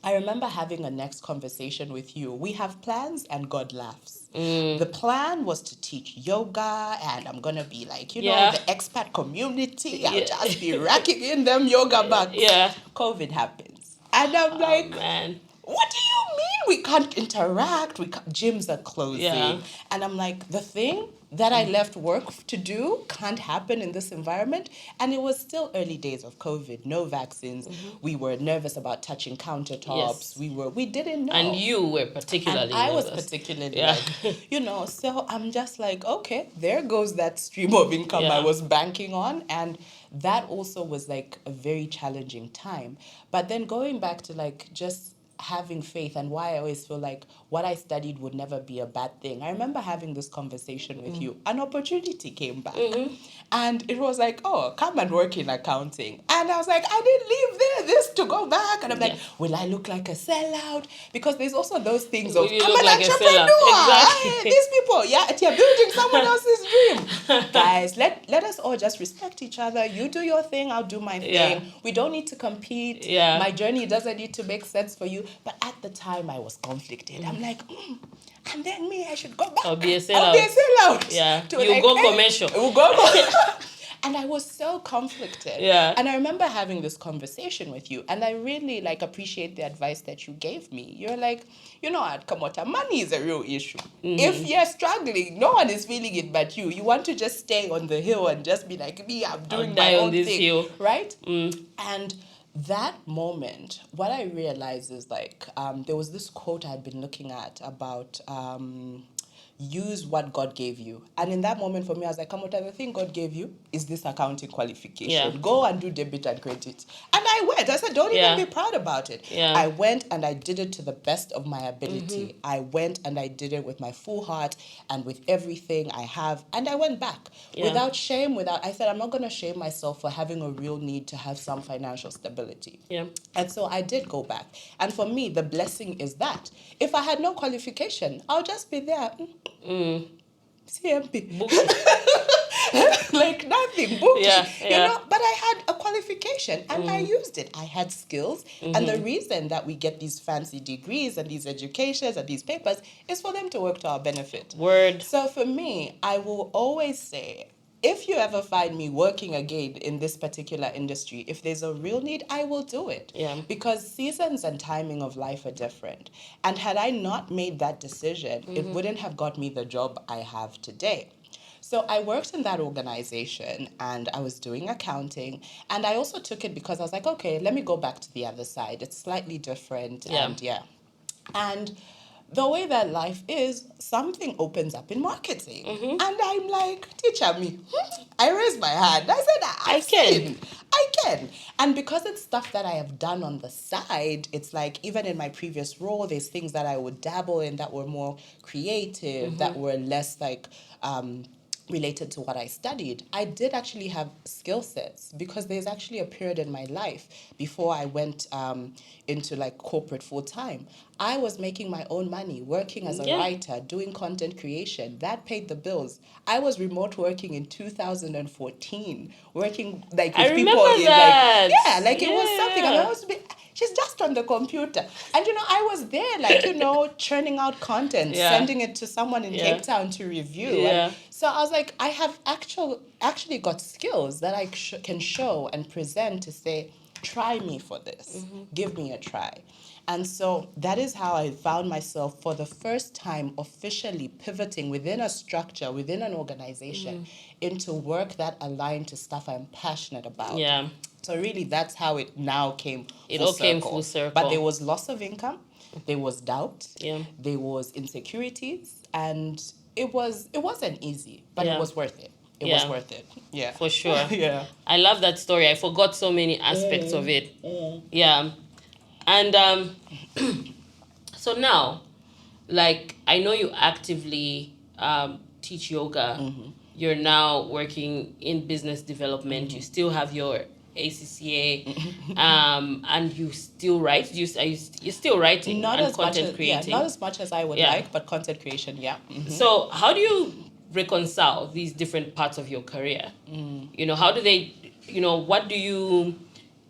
[SPEAKER 2] I remember having a next conversation with you. We have plans and God laughs. The plan was to teach yoga, and I'm going to be like, the expat community. I'll just be racking in them yoga bucks.
[SPEAKER 1] Yeah.
[SPEAKER 2] COVID happens. And I'm like,
[SPEAKER 1] man.
[SPEAKER 2] What do you mean we can't interact? Gyms are closing.
[SPEAKER 1] Yeah.
[SPEAKER 2] And I'm like, the thing that I left work to do can't happen in this environment. And it was still early days of COVID, no vaccines. We were nervous about touching countertops.
[SPEAKER 1] Yes.
[SPEAKER 2] We didn't know.
[SPEAKER 1] And you were particularly
[SPEAKER 2] I
[SPEAKER 1] nervous.
[SPEAKER 2] was particularly so I'm just like, okay, there goes that stream of income I was banking on. And that also was like a very challenging time. But then going back to like just having faith, and why I always feel like what I studied would never be a bad thing. I remember having this conversation with you. An opportunity came back. And it was like, oh, come and work in accounting. And I was like, I didn't leave this to go back. And I'm like, will I look like a sellout? Because there's also those things of, I'm an entrepreneur. Exactly. These people, you're building someone else's dream. Guys, let us all just respect each other. You do your thing, I'll do my thing. We don't need to compete. My journey doesn't need to make sense for you. But at the time, I was conflicted. I'm like, and then me, I should go back.
[SPEAKER 1] I'll be a sellout. Yeah. You go commercial.
[SPEAKER 2] We'll go commercial. And I was so conflicted.
[SPEAKER 1] Yeah.
[SPEAKER 2] And I remember having this conversation with you. And I really appreciate the advice that you gave me. You're like, you know what, Kamota, money is a real issue. If you're struggling, no one is feeling it but you. You want to just stay on the hill and just be like, me, I'm doing my own thing. Hill. Right? And that moment, what I realized is there was this quote I had been looking at about use what God gave you. And in that moment for me, I was like, Kamota, the thing God gave you is this accounting qualification. Yeah. Go and do debit and credit. And I went. I said, don't even be proud about it. Yeah. I went and I did it to the best of my ability. I went and I did it with my full heart and with everything I have. And I went back without shame, I said, I'm not going to shame myself for having a real need to have some financial stability. Yeah. And so I did go back. And for me, the blessing is that if I had no qualification, I'll just be there. CMP. Like nothing, bookie. But I had a qualification and I used it. I had skills. And the reason that we get these fancy degrees and these educations and these papers is for them to work to our benefit. Word. So for me, I will always say, if you ever find me working again in this particular industry, if there's a real need, I will do it. Yeah. Because seasons and timing of life are different. And had I not made that decision, it wouldn't have got me the job I have today. So I worked in that organization and I was doing accounting. And I also took it because I was like, okay, let me go back to the other side. It's slightly different.
[SPEAKER 1] Yeah.
[SPEAKER 2] And yeah. And the way that life is, something opens up in marketing. And I'm like, teacher me. I raised my hand. I said,
[SPEAKER 1] I can.
[SPEAKER 2] I can. And because it's stuff that I have done on the side, it's like even in my previous role, there's things that I would dabble in that were more creative, that were less like related to what I studied. I did actually have skill sets because there's actually a period in my life before I went into like corporate full time. I was making my own money, working as a writer, doing content creation. That paid the bills. I was remote working in 2014, working like with people in
[SPEAKER 1] that.
[SPEAKER 2] it was something. And I was she's just on the computer. And I was there like, churning out content, sending it to someone in Cape Town to review.
[SPEAKER 1] Yeah.
[SPEAKER 2] And so I was like, I have actually got skills that I can show and present to say, try me for this. Give me a try. And so that is how I found myself for the first time officially pivoting within a structure, within an organization, into work that aligned to stuff I'm passionate about.
[SPEAKER 1] Yeah.
[SPEAKER 2] So really, that's how it now came
[SPEAKER 1] came full circle.
[SPEAKER 2] But there was loss of income, there was doubt,
[SPEAKER 1] Yeah.
[SPEAKER 2] there was insecurities, and it wasn't easy, but it was worth it. It was worth it. Yeah.
[SPEAKER 1] For sure.
[SPEAKER 2] Yeah.
[SPEAKER 1] I love that story. I forgot so many aspects of it. Yeah. And so now, like, I know you actively teach yoga. You're now working in business development. You still have your ACCA, and you still write. You're still writing and content creating.
[SPEAKER 2] Not as much as I would like, but content creation, yeah.
[SPEAKER 1] So how do you reconcile these different parts of your career? How do they? What do you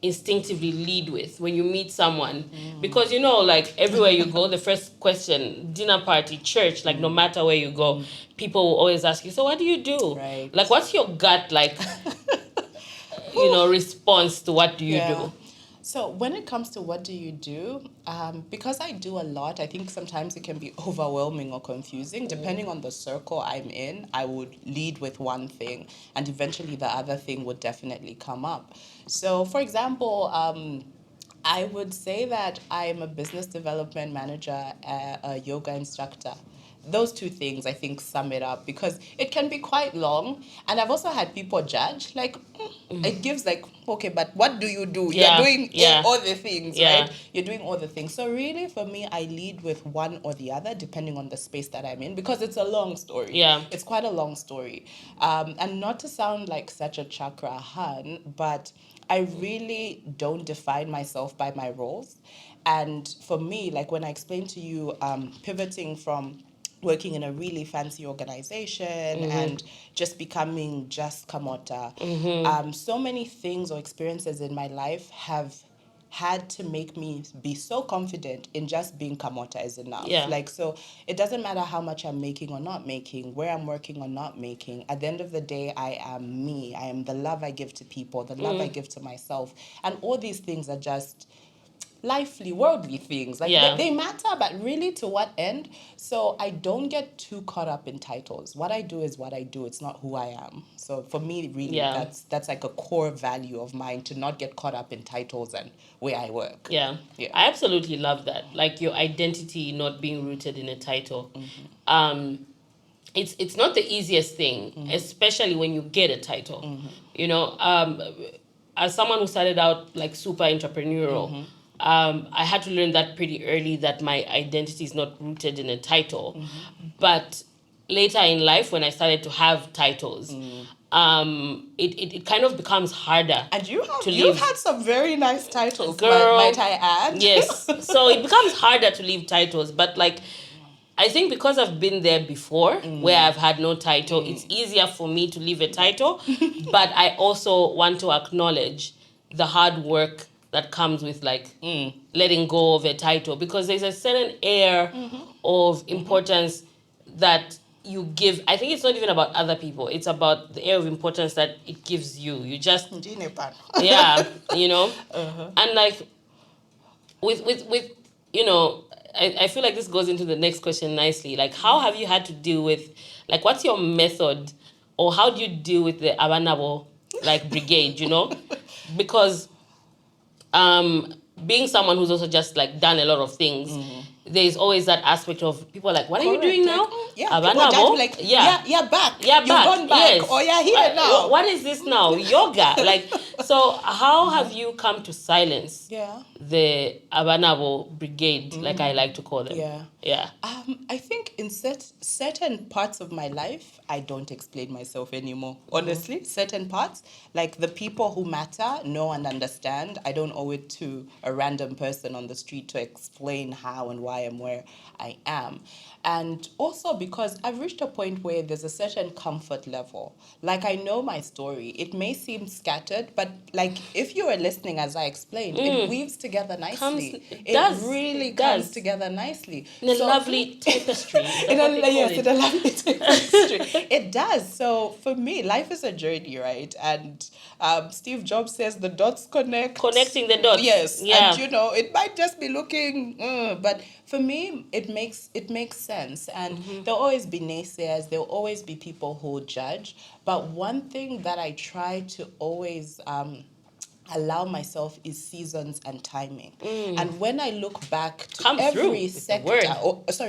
[SPEAKER 1] instinctively lead with when you meet someone? Because like everywhere you go, the first question, dinner party, church, like no matter where you go, people will always ask you, so what do you do?
[SPEAKER 2] Right.
[SPEAKER 1] Like what's your gut like response to what do you do?
[SPEAKER 2] So when it comes to what do you do, because I do a lot, I think sometimes it can be overwhelming or confusing. Depending on the circle I'm in, I would lead with one thing, and eventually the other thing would definitely come up. So for example, I would say that I'm a business development manager, a yoga instructor. Those two things, I think, sum it up because it can be quite long. And I've also had people judge, like, it gives like, okay, but what do you do?
[SPEAKER 1] Yeah,
[SPEAKER 2] You're doing all the things,
[SPEAKER 1] yeah.
[SPEAKER 2] right? You're doing all the things. So really, for me, I lead with one or the other, depending on the space that I'm in, because it's a long story.
[SPEAKER 1] Yeah.
[SPEAKER 2] It's quite a long story. And not to sound like such a chakra han, but I really don't define myself by my roles. And for me, like when I explained to you, pivoting from working in a really fancy organization and just becoming just Kamota. So many things or experiences in my life have had to make me be so confident in just being Kamota is enough.
[SPEAKER 1] Yeah.
[SPEAKER 2] Like, so it doesn't matter how much I'm making or not making, where I'm working or not making. At the end of the day, I am me. I am the love I give to people, the love I give to myself. And all these things are just lively, worldly things. Like they matter, but really to what end? So I don't get too caught up in titles. What I do is what I do. It's not who I am. So for me, really, that's like a core value of mine, to not get caught up in titles and where I work.
[SPEAKER 1] Yeah. I absolutely love that. Like your identity not being rooted in a title. It's not the easiest thing, especially when you get a title. As someone who started out like super entrepreneurial, I had to learn that pretty early, that my identity is not rooted in a title. But later in life, when I started to have titles, it kind of becomes harder.
[SPEAKER 2] And you've had some very nice titles,
[SPEAKER 1] Girl,
[SPEAKER 2] might I add?
[SPEAKER 1] Yes. So it becomes harder to leave titles. But like, I think because I've been there before, where I've had no title, it's easier for me to leave a title. But I also want to acknowledge the hard work that comes with like letting go of a title, because there's a certain air of importance that you give. I think it's not even about other people. It's about the air of importance that it gives you. You just, yeah, and like with I feel like this goes into the next question nicely. Like, how have you had to deal with, like, what's your method or how do you deal with the Abanabo like brigade, you know? Because being someone who's also just like done a lot of things, there's always that aspect of people are like, what are you doing now?
[SPEAKER 2] Yeah, people judge me like, you're back. You've gone back.
[SPEAKER 1] Yes.
[SPEAKER 2] Or you're here now.
[SPEAKER 1] What is this now? Yoga. Like, so how have you come to silence the Abanabo brigade, like I like to call them? Yeah.
[SPEAKER 2] I think in certain parts of my life, I don't explain myself anymore. Honestly, certain parts, like the people who matter, know and understand. I don't owe it to a random person on the street to explain how and why I'm where I am. And also because I've reached a point where there's a certain comfort level. Like I know my story. It may seem scattered, but like if you were listening as I explained, it weaves together nicely. It really comes together nicely.
[SPEAKER 1] In a lovely tapestry.
[SPEAKER 2] In a lovely tapestry. It does. So for me, life is a journey, right? And Steve Jobs says the dots connect.
[SPEAKER 1] Connecting the dots.
[SPEAKER 2] Yes. Yeah. And it might just be looking, but for me, it makes sense. And there'll always be naysayers. There'll always be people who judge. But one thing that I try to always allow myself is seasons and timing. And when I look back to every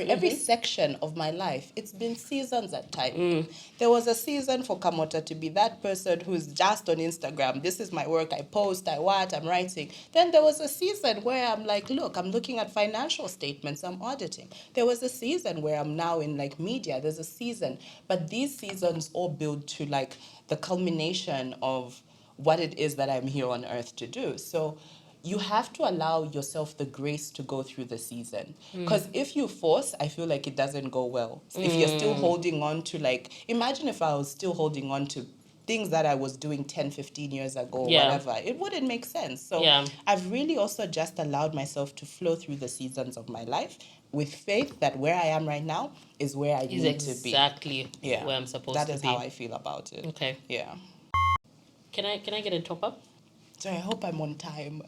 [SPEAKER 2] every section of my life, it's been seasons and timing. There was a season for Kamota to be that person who's just on Instagram. This is my work. I post, I'm writing. Then there was a season where I'm like, look, I'm looking at financial statements, I'm auditing. There was a season where I'm now in like media. There's a season. But these seasons all build to like the culmination of what it is that I'm here on earth to do. So you have to allow yourself the grace to go through the season. Because if you force, I feel like it doesn't go well. If you're still holding on to like, imagine if I was still holding on to things that I was doing 10, 15 years ago, whatever, it wouldn't make sense. So I've really also just allowed myself to flow through the seasons of my life with faith that where I am right now is where I need to be.
[SPEAKER 1] Exactly where I'm supposed to be.
[SPEAKER 2] That is how I feel about it.
[SPEAKER 1] Okay.
[SPEAKER 2] Yeah.
[SPEAKER 1] Can I get a top up?
[SPEAKER 2] Sorry, I hope I'm on time.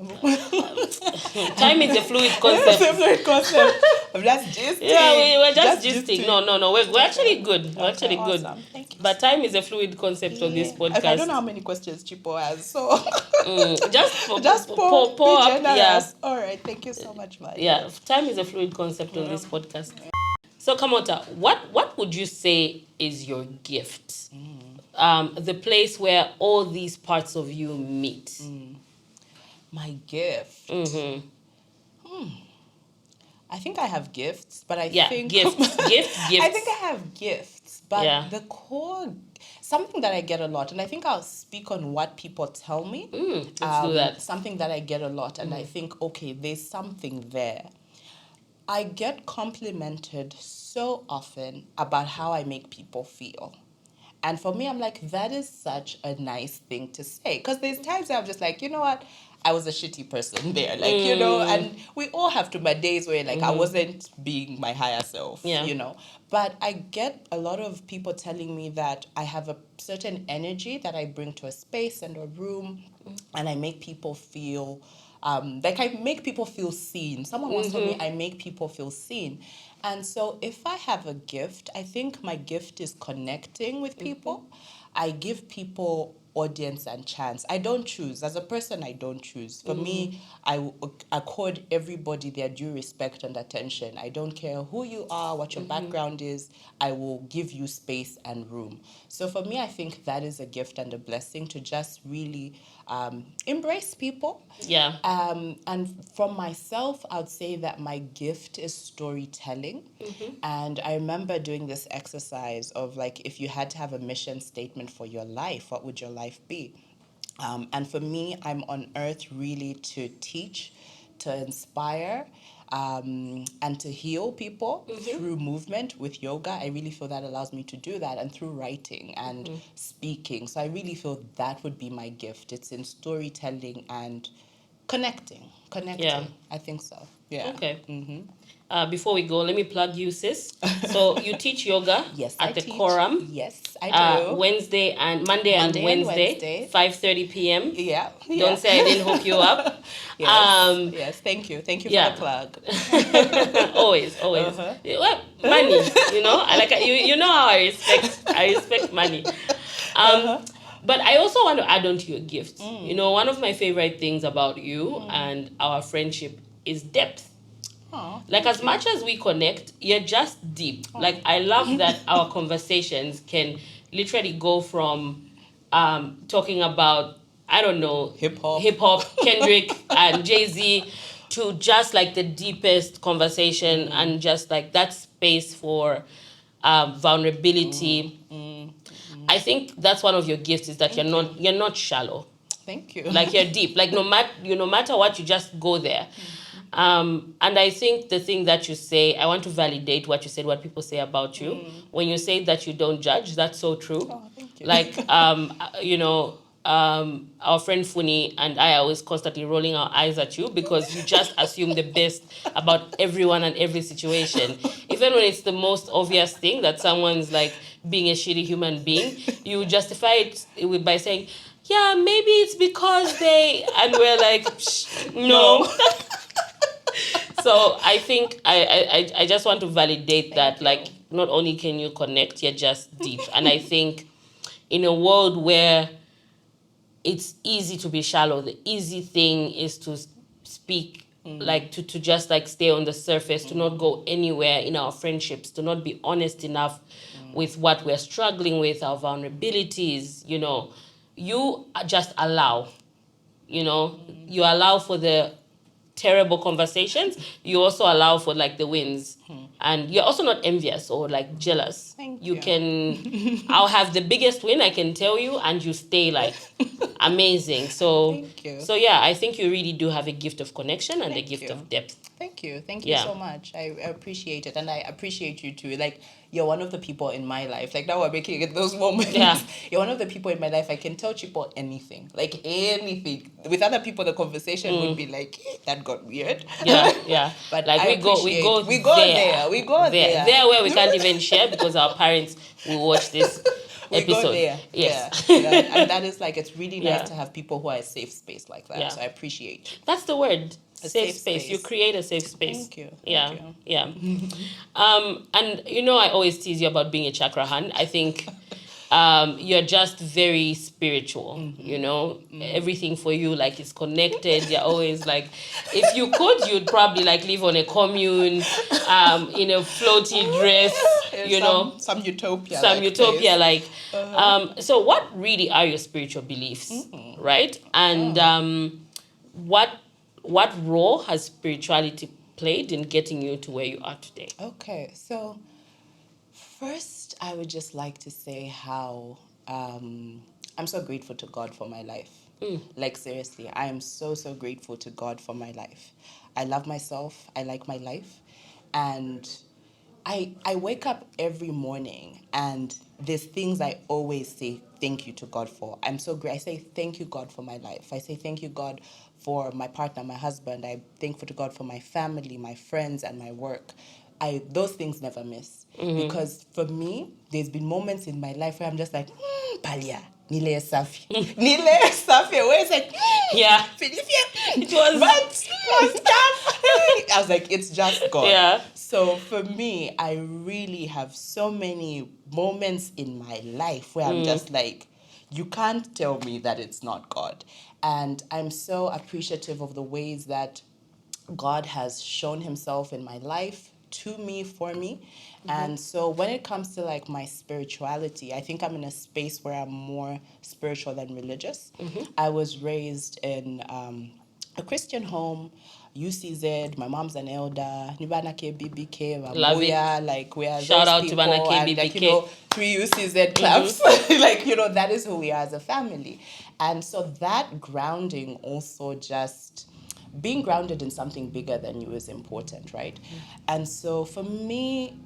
[SPEAKER 1] Time is a fluid concept.
[SPEAKER 2] It's a fluid concept. I'm just gisting.
[SPEAKER 1] Yeah, we're just gisting. No. We're actually good. We're actually good.
[SPEAKER 2] Awesome. Thank you.
[SPEAKER 1] But time is a fluid concept on this podcast.
[SPEAKER 2] I don't know how many questions Chipo has, so
[SPEAKER 1] just pour up. Yeah.
[SPEAKER 2] All right. Thank you so much, Maya.
[SPEAKER 1] Yeah, time is a fluid concept on this podcast. So, Kamota, what would you say is your gift? The place where all these parts of you meet.
[SPEAKER 2] My gift. I think I have gifts, but I think
[SPEAKER 1] gifts.
[SPEAKER 2] I think I have gifts, but the core, something that I get a lot, and I think I'll speak on what people tell me.
[SPEAKER 1] Let's do that.
[SPEAKER 2] Something that I get a lot, and I think, okay, there's something there. I get complimented so often about how I make people feel. And for me, I'm like, that is such a nice thing to say. Because there's times where I'm just like, you know what? I was a shitty person there. Like, and we all have to my days where, like, I wasn't being my higher self, But I get a lot of people telling me that I have a certain energy that I bring to a space and a room. And I make people feel, I make people feel seen. Someone once told me I make people feel seen. And so if I have a gift, I think my gift is connecting with people. I give people audience and chance. I don't choose. As a person, I don't choose. For me, I accord everybody their due respect and attention. I don't care who you are, what your background is. I will give you space and room. So for me, I think that is a gift and a blessing to just really embrace people.
[SPEAKER 1] Yeah.
[SPEAKER 2] And from myself, I would say that my gift is storytelling. And I remember doing this exercise of like, if you had to have a mission statement for your life, what would your life be? And for me, I'm on earth really to teach, to inspire, and to heal people through movement with yoga. I really feel that allows me to do that, and through writing and speaking. So I really feel that would be my gift. It's in storytelling and connecting.
[SPEAKER 1] Yeah.
[SPEAKER 2] I think so. Yeah.
[SPEAKER 1] Okay. Before we go, let me plug you, sis. So you teach yoga at the Quorum.
[SPEAKER 2] Yes, I do.
[SPEAKER 1] Monday and Wednesday. 5:30 p.m.
[SPEAKER 2] Yeah.
[SPEAKER 1] Don't say I didn't hook you up.
[SPEAKER 2] Yes, thank you. Thank you for the plug.
[SPEAKER 1] always. Well, money, I like you know how I respect money. But I also want to add on to your gifts. You know, one of my favorite things about you and our friendship is depth.
[SPEAKER 2] Oh,
[SPEAKER 1] Like, as much as we connect, you're just deep. Like, I love that our conversations can literally go from talking about, I don't know,
[SPEAKER 2] Hip
[SPEAKER 1] hop, Kendrick and Jay-Z, to just like the deepest conversation and just like that space for vulnerability. I think that's one of your gifts, is that you're not shallow.
[SPEAKER 2] Thank you.
[SPEAKER 1] Like, you're deep. Like, no matter what, you just go there. And I think the thing that you say, I want to validate what you said, what people say about you. When you say that you don't judge, that's so true.
[SPEAKER 2] Oh, thank you.
[SPEAKER 1] Like, our friend Funi and I are always constantly rolling our eyes at you because you just assume the best about everyone and every situation. Even when it's the most obvious thing that someone's like being a shitty human being, you justify it by saying, yeah, maybe it's because they, and we're like, no. So I think I just want to validate that, like, not only can you connect, you're just deep. And I think in a world where it's easy to be shallow, the easy thing is to speak, like to just like stay on the surface, to not go anywhere in our friendships, to not be honest enough with what we're struggling with, our vulnerabilities. You know, you just allow, you allow for the terrible conversations. You also allow for like the wins. And you're also not envious or like jealous.
[SPEAKER 2] Thank
[SPEAKER 1] you
[SPEAKER 2] you.
[SPEAKER 1] can I'll have the biggest win, I can tell you, and you stay like amazing. So
[SPEAKER 2] Thank you.
[SPEAKER 1] So yeah, I think you really do have a gift of connection and a
[SPEAKER 2] Thank
[SPEAKER 1] gift
[SPEAKER 2] you.
[SPEAKER 1] of depth.
[SPEAKER 2] Thank you. Thank you
[SPEAKER 1] Yeah.
[SPEAKER 2] so much. I appreciate it. And I appreciate you too. Like, you're one of the people in my life. Like, now we're making it those moments.
[SPEAKER 1] Yeah.
[SPEAKER 2] You're one of the people in my life I can tell people anything. Like, anything. With other people, the conversation would be like, that got weird.
[SPEAKER 1] Yeah.
[SPEAKER 2] But
[SPEAKER 1] like
[SPEAKER 2] I
[SPEAKER 1] we go
[SPEAKER 2] there. We go there.
[SPEAKER 1] There where we can't even share because our parents will watch this
[SPEAKER 2] We
[SPEAKER 1] episode.
[SPEAKER 2] go there.
[SPEAKER 1] Yes.
[SPEAKER 2] Yeah. And that is like, it's really
[SPEAKER 1] Yeah.
[SPEAKER 2] nice to have people who are a safe space like that.
[SPEAKER 1] Yeah.
[SPEAKER 2] So I appreciate you.
[SPEAKER 1] That's the word.
[SPEAKER 2] A
[SPEAKER 1] Safe
[SPEAKER 2] safe
[SPEAKER 1] space. You
[SPEAKER 2] space.
[SPEAKER 1] create a safe space.
[SPEAKER 2] Thank you.
[SPEAKER 1] Yeah.
[SPEAKER 2] Thank you.
[SPEAKER 1] Yeah. And I always tease you about being a chakra hand. I think you're just very spiritual. Everything for you like is connected. You're always like, if you could, you'd probably like live on a commune, in a floaty dress.
[SPEAKER 2] Some utopia.
[SPEAKER 1] Some utopia
[SPEAKER 2] place.
[SPEAKER 1] like. So what really are your spiritual beliefs, right? And what role has spirituality played in getting you to where you are today?
[SPEAKER 2] Okay, so first I would just like to say how I'm so grateful to God for my life. Like, seriously, I am so grateful to God for my life. I love myself. I like my life. And I wake up every morning and there's things I always say thank you to God for. I'm so great. I say thank you, God, for my life. I say thank you, God, for my partner, my husband. I'm thankful to God for my family, my friends, and my work. Those things never miss. Because for me, there's been moments in my life where I'm just like, Palia, Nile Safi. Nile Safi, where it's like,
[SPEAKER 1] Yeah.
[SPEAKER 2] it was I was like, it's just God.
[SPEAKER 1] Yeah.
[SPEAKER 2] So for me, I really have so many moments in my life where I'm just like, you can't tell me that it's not God. And I'm so appreciative of the ways that God has shown himself in my life, to me, for me. And so when it comes to like my spirituality, I think I'm in a space where I'm more spiritual than religious. I was raised in a Christian home, UCZ. My mom's an elder. Nibana KBBK,
[SPEAKER 1] Love it.
[SPEAKER 2] Mabuya, like we are
[SPEAKER 1] Shout
[SPEAKER 2] those
[SPEAKER 1] out to
[SPEAKER 2] people,
[SPEAKER 1] Bana
[SPEAKER 2] and like,
[SPEAKER 1] KBBK.
[SPEAKER 2] 3 UCZ clubs. Like, that is who we are as a family. And so that grounding also just being grounded in something bigger than you is important, right? And so for me,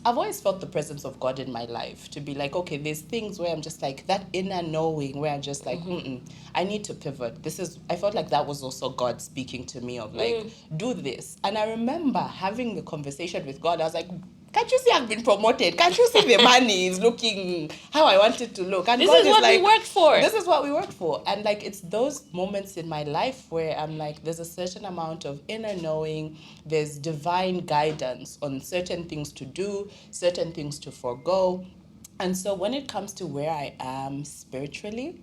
[SPEAKER 2] I've always felt the presence of God in my life, to be like, okay, there's things where I'm just like, that inner knowing where I'm just like, I need to pivot. I felt like that was also God speaking to me of like, do this. And I remember having the conversation with God. I was like, can't you see I've been promoted? Can't you see the money is looking how I want it to look? And
[SPEAKER 1] This
[SPEAKER 2] God
[SPEAKER 1] is what
[SPEAKER 2] like,
[SPEAKER 1] we worked for.
[SPEAKER 2] This is what we worked for. And like, it's those moments in my life where I'm like, there's a certain amount of inner knowing, there's divine guidance on certain things to do, certain things to forego. And so when it comes to where I am spiritually,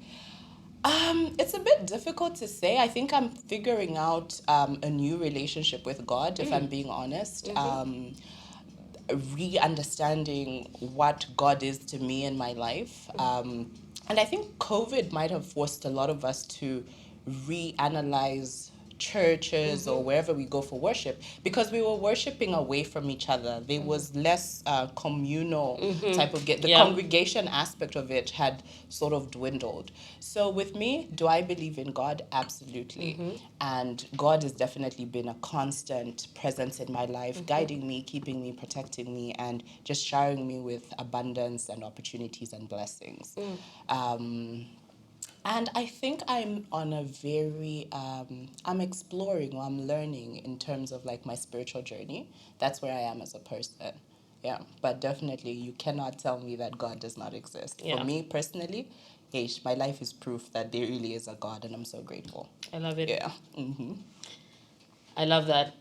[SPEAKER 2] it's a bit difficult to say. I think I'm figuring out a new relationship with God, if I'm being honest. Re-understanding what God is to me in my life. And I think COVID might have forced a lot of us to reanalyze churches or wherever we go for worship, because we were worshiping away from each other. There was less communal type of the
[SPEAKER 1] Yeah.
[SPEAKER 2] congregation aspect of it had sort of dwindled. So with me, do I believe in God? Absolutely. And God has definitely been a constant presence in my life, guiding me, keeping me, protecting me, and just showering me with abundance and opportunities and blessings. And I think I'm on a very, I'm exploring or I'm learning in terms of like my spiritual journey. That's where I am as a person. Yeah, but definitely you cannot tell me that God does not exist.
[SPEAKER 1] Yeah.
[SPEAKER 2] For me personally, hey, my life is proof that there really is a God, and I'm so grateful.
[SPEAKER 1] I love it.
[SPEAKER 2] Yeah.
[SPEAKER 1] I love that.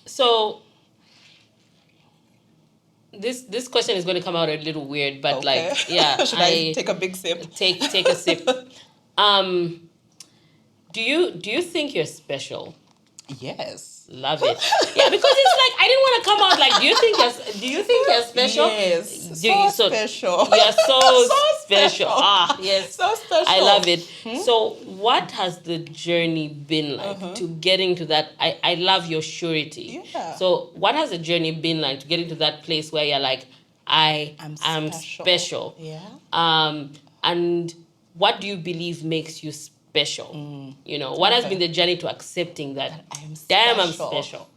[SPEAKER 1] So this question is going to come out a little weird, but
[SPEAKER 2] Okay.
[SPEAKER 1] like, yeah,
[SPEAKER 2] Should I take a big sip?
[SPEAKER 1] take a sip. Um, do you think you're special?
[SPEAKER 2] Yes.
[SPEAKER 1] Love it. Yeah, because it's like I didn't want to come out like, do you think you're special?
[SPEAKER 2] Yes.
[SPEAKER 1] So
[SPEAKER 2] Special.
[SPEAKER 1] you're so,
[SPEAKER 2] So
[SPEAKER 1] special.
[SPEAKER 2] special.
[SPEAKER 1] Ah, yes.
[SPEAKER 2] So special.
[SPEAKER 1] I love it. So what has the journey been like to getting to that? I love your surety.
[SPEAKER 2] Yeah.
[SPEAKER 1] So what has the journey been like to getting to that place where you're like, I am special?
[SPEAKER 2] Yeah.
[SPEAKER 1] And what do you believe makes you special? You know, what has
[SPEAKER 2] Okay.
[SPEAKER 1] been the journey to accepting that?
[SPEAKER 2] I'm
[SPEAKER 1] Damn, I'm
[SPEAKER 2] special.
[SPEAKER 1] special.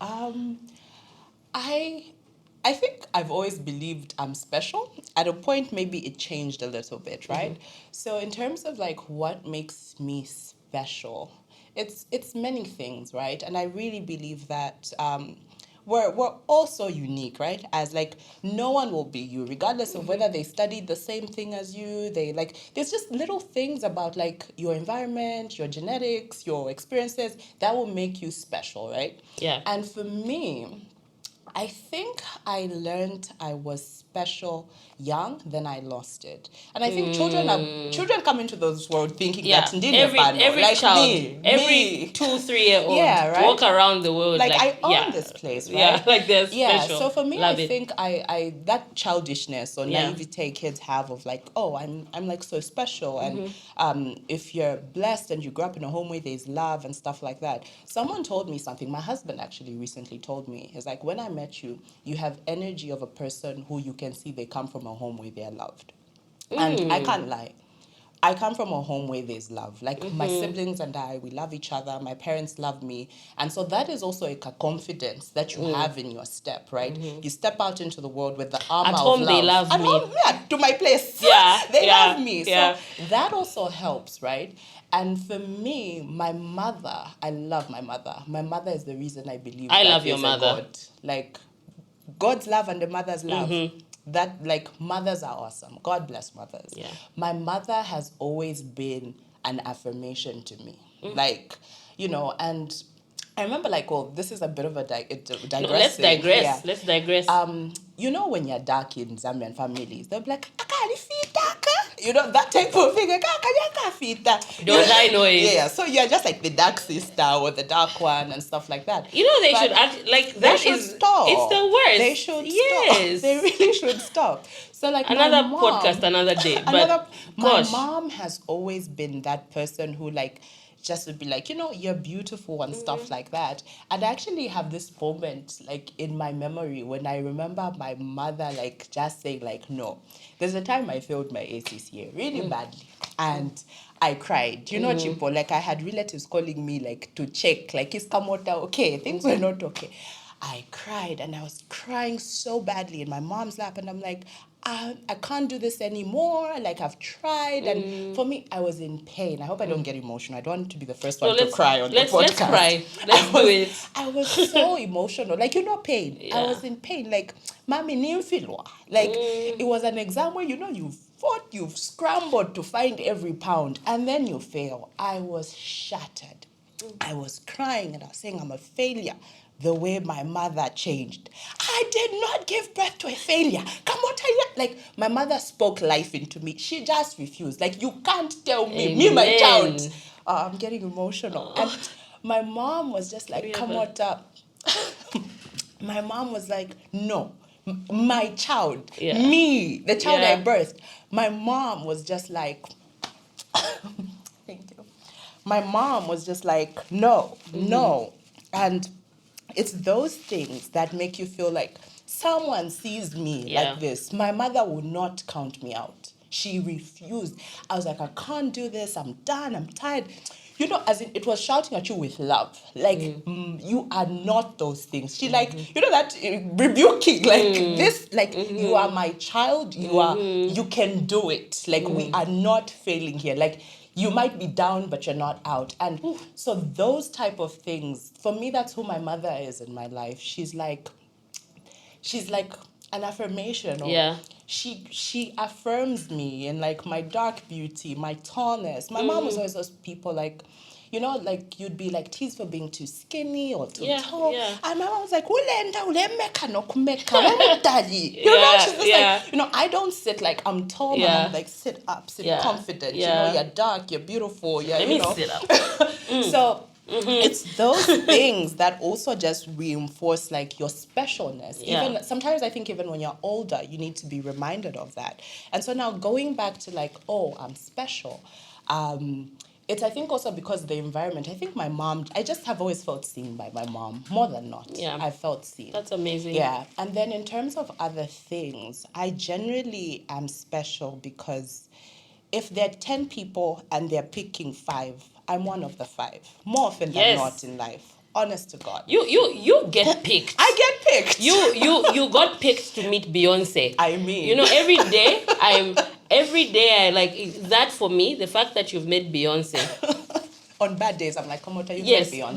[SPEAKER 2] I think I've always believed I'm special. At a point, maybe it changed a little bit, right? So in terms of like what makes me special, it's many things, right? And I really believe that we're all so unique, right? As like no one will be you, regardless of whether they studied the same thing as you. They like there's just little things about like your environment, your genetics, your experiences that will make you special, right?
[SPEAKER 1] Yeah.
[SPEAKER 2] And for me, I think I learned I was special young, then I lost it. And I think children come into this world thinking
[SPEAKER 1] Yeah,
[SPEAKER 2] that ndini bano,
[SPEAKER 1] every
[SPEAKER 2] like
[SPEAKER 1] child,
[SPEAKER 2] me,
[SPEAKER 1] every 2-3 year old,
[SPEAKER 2] Yeah, right?
[SPEAKER 1] walk around the world
[SPEAKER 2] like I own
[SPEAKER 1] yeah,
[SPEAKER 2] this place, right?
[SPEAKER 1] yeah, like they're
[SPEAKER 2] Yeah,
[SPEAKER 1] special.
[SPEAKER 2] so for me,
[SPEAKER 1] Love
[SPEAKER 2] I
[SPEAKER 1] it.
[SPEAKER 2] think I that childishness or
[SPEAKER 1] Yeah.
[SPEAKER 2] naivete kids have of like, oh, I'm like so special, and if you're blessed and you grew up in a home where there's love and stuff like that. Someone told me something. My husband actually recently told me. He's like, when I met you, you have energy of a person who you can see they come from a home where they're loved, and I can't lie. I come from a home where there's love. Like my siblings and I, we love each other. My parents love me. And so that is also like a confidence that you have in your step, right? You step out into the world with the armor
[SPEAKER 1] At
[SPEAKER 2] of
[SPEAKER 1] home,
[SPEAKER 2] love.
[SPEAKER 1] they love
[SPEAKER 2] At
[SPEAKER 1] me.
[SPEAKER 2] home, yeah, to my place.
[SPEAKER 1] Yeah,
[SPEAKER 2] They
[SPEAKER 1] yeah,
[SPEAKER 2] love me.
[SPEAKER 1] yeah.
[SPEAKER 2] So that also helps, right? And for me, my mother, I love my mother. My mother is the reason I believe
[SPEAKER 1] I
[SPEAKER 2] that
[SPEAKER 1] love your
[SPEAKER 2] there's a
[SPEAKER 1] mother.
[SPEAKER 2] God. Like God's love and the mother's love. That like mothers are awesome. God bless mothers.
[SPEAKER 1] Yeah.
[SPEAKER 2] My mother has always been an affirmation to me. Like, and I remember like, well, this is a bit of a digressing.
[SPEAKER 1] No, let's digress.
[SPEAKER 2] Yeah.
[SPEAKER 1] Let's digress.
[SPEAKER 2] When you're dark in Zambian families, they'll be like, that type of thing.
[SPEAKER 1] Don't I know it?
[SPEAKER 2] Yeah, so you're just like the dark sister or the dark one and stuff like that.
[SPEAKER 1] You know, they
[SPEAKER 2] But
[SPEAKER 1] should act like
[SPEAKER 2] they
[SPEAKER 1] that
[SPEAKER 2] should
[SPEAKER 1] is
[SPEAKER 2] stop.
[SPEAKER 1] It's the worst.
[SPEAKER 2] They should
[SPEAKER 1] yes.
[SPEAKER 2] stop. They really should stop. So like
[SPEAKER 1] Another
[SPEAKER 2] my mom,
[SPEAKER 1] podcast, another day. But
[SPEAKER 2] my
[SPEAKER 1] gosh.
[SPEAKER 2] mom has always been that person who like just would be like, you're beautiful and stuff like that. And I actually have this moment like in my memory when I remember my mother like just saying like, no. There's a time I failed my ACCA really badly. And I cried. Chipo, like I had relatives calling me like to check, like, is Kamota okay? Things were not okay. I cried and I was crying so badly in my mom's lap, and I'm like, I can't do this anymore. Like I've tried, and for me, I was in pain. I hope I don't get emotional. I don't want to be the first one to cry on the podcast.
[SPEAKER 1] Let's cry. Let's do it.
[SPEAKER 2] I was so emotional. Like pain.
[SPEAKER 1] Yeah.
[SPEAKER 2] I was in pain. Like, mommy, like it was an exam where you've fought, you've scrambled to find every pound, and then you fail. I was shattered. I was crying and I was saying I'm a failure. the way my mother changed. I did not give birth to a failure. Kamota, like my mother spoke life into me. She just refused. Like you can't tell me, my child. I'm getting emotional. And my mom was just like, Kamota. My mom was like, no, my child, me, the child I birthed. My mom was just like, thank you. My mom was just like, no, no. And it's those things that make you feel like someone sees me like this. My mother would not count me out. She refused. I was like, I can't do this. I'm done. I'm tired. You know, as in, it was shouting at you with love. Like, you are not those things. She like, you know, that rebuking, like this, like, you are my child. You can do it. Like, we are not failing here. Like, you might be down, but you're not out. And so those type of things, for me, that's who my mother is in my life. She's like an affirmation. Or she affirms me in like my dark beauty, my tallness. My mom was always those people like, you know, like you'd be like teased for being too skinny or too tall. And my mom was like, you know, she's just like, you know, I don't sit like I'm tall. My mom like, sit up, sit confident. You know, you're dark, you're beautiful.
[SPEAKER 1] Let me sit up.
[SPEAKER 2] So it's those things that also just reinforce like your specialness. Even sometimes I think even when you're older, you need to be reminded of that. And so now going back to like, oh, I'm special. It's, I think, also because of the environment. I think my mom, I just have always felt seen by my mom, more than not. I felt seen.
[SPEAKER 1] That's amazing.
[SPEAKER 2] Yeah. And then in terms of other things, I generally am special because if there are 10 people and they're picking 5, I'm one of the 5. More often than not in life. Honest to God.
[SPEAKER 1] You get picked.
[SPEAKER 2] I get picked.
[SPEAKER 1] You got picked to meet Beyonce.
[SPEAKER 2] I mean.
[SPEAKER 1] You know, every day I like that for me, the fact that you've met Beyonce.
[SPEAKER 2] On bad days, I'm like, Kamota, you met Beyonce.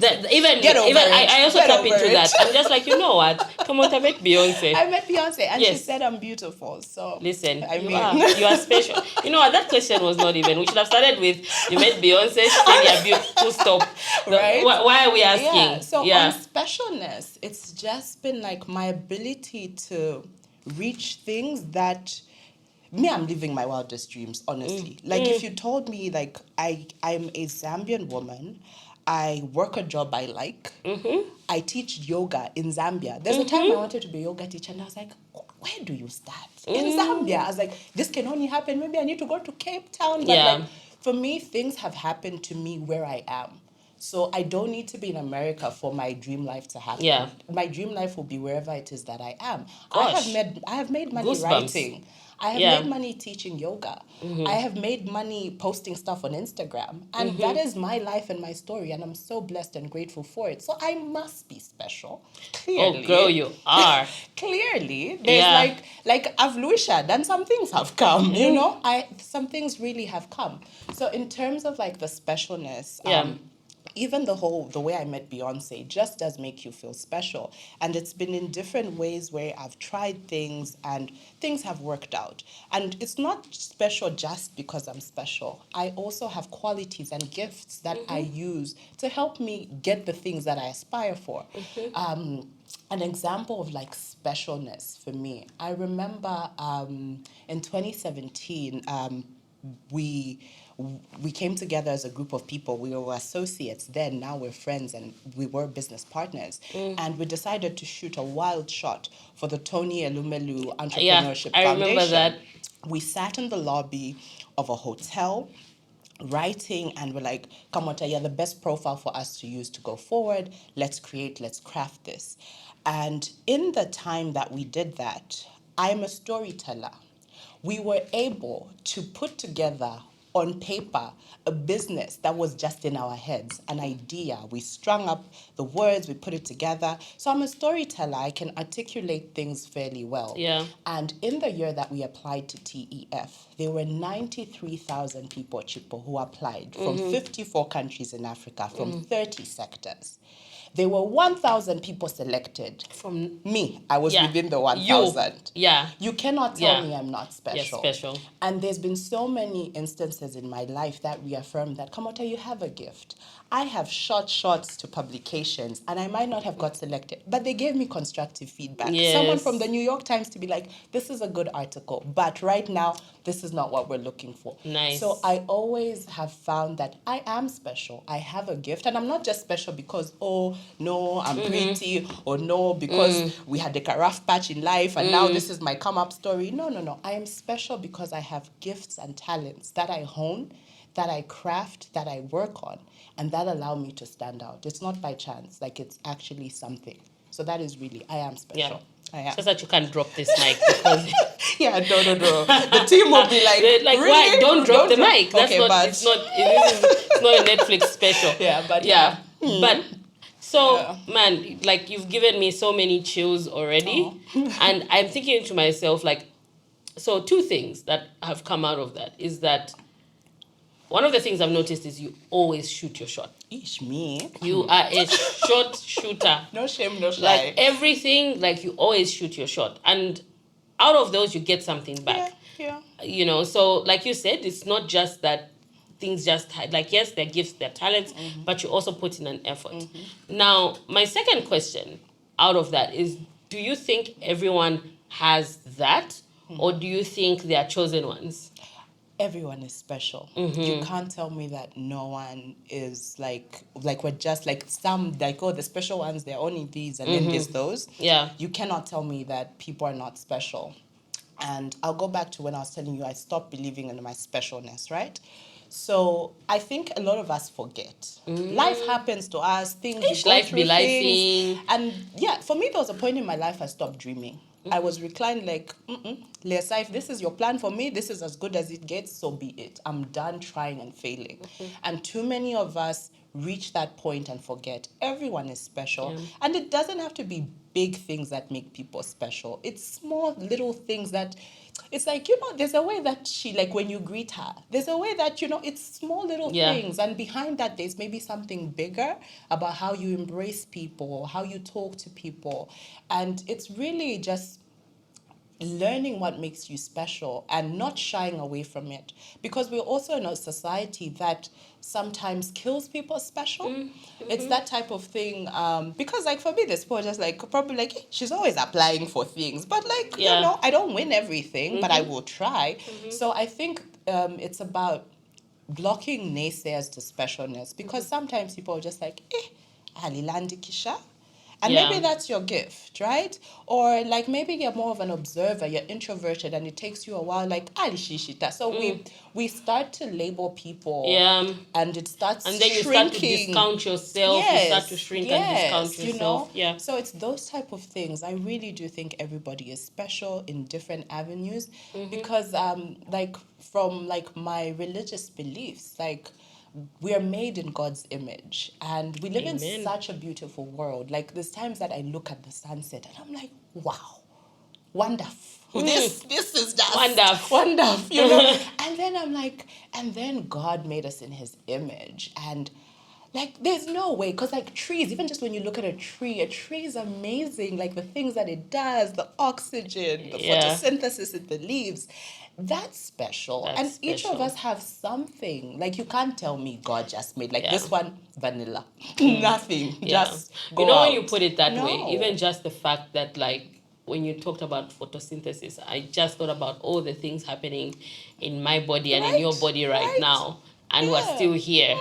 [SPEAKER 1] I also tap into that. I'm just like, you know what? Kamota met Beyonce.
[SPEAKER 2] I met Beyonce and she said I'm beautiful. So
[SPEAKER 1] listen, you are special. You know what? That question was not even. We should have started with you met Beyonce, she said you're beautiful. Stop. Right? Why are we asking?
[SPEAKER 2] Yeah. So on specialness, it's just been like my ability to reach things that I'm living my wildest dreams, honestly. Like, if you told me, like, I'm a Zambian woman, I work a job I like, I teach yoga in Zambia. There's a time I wanted to be a yoga teacher, and I was like, where do you start? In Zambia. I was like, this can only happen, maybe I need to go to Cape Town. But, like, for me, things have happened to me where I am. So I don't need to be in America for my dream life to happen. Yeah. My dream life will be wherever it is that I am.
[SPEAKER 1] Gosh.
[SPEAKER 2] I have made money writing. I have made money teaching yoga. I have made money posting stuff on Instagram. And that is my life and my story. And I'm so blessed and grateful for it. So I must be special. Clearly.
[SPEAKER 1] Oh, girl, you are.
[SPEAKER 2] Clearly. There's like I've Luisha, then some things have come, you know? Some things really have come. So in terms of like the specialness, even the way I met Beyonce just does make you feel special. And it's been in different ways where I've tried things and things have worked out. And it's not special just because I'm special. I also have qualities and gifts that I use to help me get the things that I aspire for. An example of like specialness for me, I remember in 2017, we came together as a group of people. We were associates then, now we're friends, and we were business partners. And we decided to shoot a wild shot for the Tony Elumelu Entrepreneurship Foundation.
[SPEAKER 1] I remember that.
[SPEAKER 2] We sat in the lobby of a hotel writing, and we're like, Kamota, you're the best profile for us to use to go forward. Let's craft this. And in the time that we did that, I'm a storyteller. We were able to put together on paper a business that was just in our heads, an idea. We strung up the words, we put it together. So I'm a storyteller. I can articulate things fairly well.
[SPEAKER 1] Yeah.
[SPEAKER 2] And in the year that we applied to TEF, there were 93,000 people, Chipo, who applied from 54 countries in Africa, from 30 sectors. There were 1,000 people selected.
[SPEAKER 1] From
[SPEAKER 2] Me, I was within the 1,000. You cannot tell me I'm not special.
[SPEAKER 1] Yes, special.
[SPEAKER 2] And there's been so many instances in my life that reaffirm that, Kamota, you have a gift. I have shot shots to publications and I might not have got selected, but they gave me constructive feedback.
[SPEAKER 1] Yes.
[SPEAKER 2] Someone from the New York Times to be like, this is a good article, but right now, this is not what we're looking for.
[SPEAKER 1] Nice.
[SPEAKER 2] So I always have found that I am special. I have a gift. And I'm not just special because, oh, no, I'm pretty, or no, because we had like a rough patch in life and now this is my come up story. No. I am special because I have gifts and talents that I hone, that I craft, that I work on, and that allow me to stand out. It's not by chance, like it's actually something. So that is really, I am special. I am.
[SPEAKER 1] Just that you can drop this mic because
[SPEAKER 2] no. The team will be like,
[SPEAKER 1] like
[SPEAKER 2] really?
[SPEAKER 1] why? Don't drop the mic. That's
[SPEAKER 2] okay,
[SPEAKER 1] not.
[SPEAKER 2] but...
[SPEAKER 1] It's not a Netflix special. But so man, like you've given me so many chills already, and I'm thinking to myself like, so two things that have come out of that is that one of the things I've noticed is you always shoot your shot.
[SPEAKER 2] Ish, me.
[SPEAKER 1] You are a shot shooter.
[SPEAKER 2] No shame, no shy.
[SPEAKER 1] Like everything, like you always shoot your shot. And out of those, you get something back.
[SPEAKER 2] Yeah.
[SPEAKER 1] You know, so like you said, it's not just that things just, like, yes, they're gifts, they're talents, but you also put in an effort. Now, my second question out of that is, do you think everyone has that? Or do you think they are chosen ones?
[SPEAKER 2] Everyone is special. You can't tell me that no one is like we're just like some, like, oh, the special ones, they're only these and then there's those.
[SPEAKER 1] Yeah.
[SPEAKER 2] You cannot tell me that people are not special. And I'll go back to when I was telling you I stopped believing in my specialness, right? So I think a lot of us forget. Life happens to us, things we go
[SPEAKER 1] life
[SPEAKER 2] through,
[SPEAKER 1] be
[SPEAKER 2] things.
[SPEAKER 1] lifing.
[SPEAKER 2] And yeah, for me, there was a point in my life I stopped dreaming. I was reclined like, Lesa, if this is your plan for me, this is as good as it gets, so be it. I'm done trying and failing. And too many of us reach that point and forget. Everyone is special. And it doesn't have to be big things that make people special. It's small little things that, it's like, there's a way that she, like when you greet her, there's a way that, it's small little things. And behind that, there's maybe something bigger about how you embrace people, how you talk to people. And it's really just learning what makes you special and not shying away from it. Because we're also in a society that sometimes kills people special. It's that type of thing. Because like for me, this people just like, probably like, she's always applying for things. But like, I don't win everything, but I will try. So I think it's about blocking naysayers to specialness. Because sometimes people are just like, alilandi kisha. And maybe that's your gift, right? Or like maybe you're more of an observer, you're introverted, and it takes you a while, like, shishita. So we start to label people, and it starts
[SPEAKER 1] and then you
[SPEAKER 2] shrinking.
[SPEAKER 1] start to discount yourself, you start to shrink and discount yourself.
[SPEAKER 2] So it's those type of things. I really do think everybody is special in different avenues, because like from like my religious beliefs, like, we are made in God's image, and we live in such a beautiful world. Like, there's times that I look at the sunset and I'm like, wow, wonderful. This is just wonderful, And then I'm like, and then God made us in his image, and like, there's no way, because like trees, even just when you look at a tree is amazing. Like the things that it does, the oxygen, the photosynthesis in the leaves. That's special. Each of us have something. Like, you can't tell me God just made, like, this one, vanilla. Nothing. Just go out.
[SPEAKER 1] When you put it that way, even just the fact that, like, when you talked about photosynthesis, I just thought about all the things happening in my body and in your body right now. And we're still here.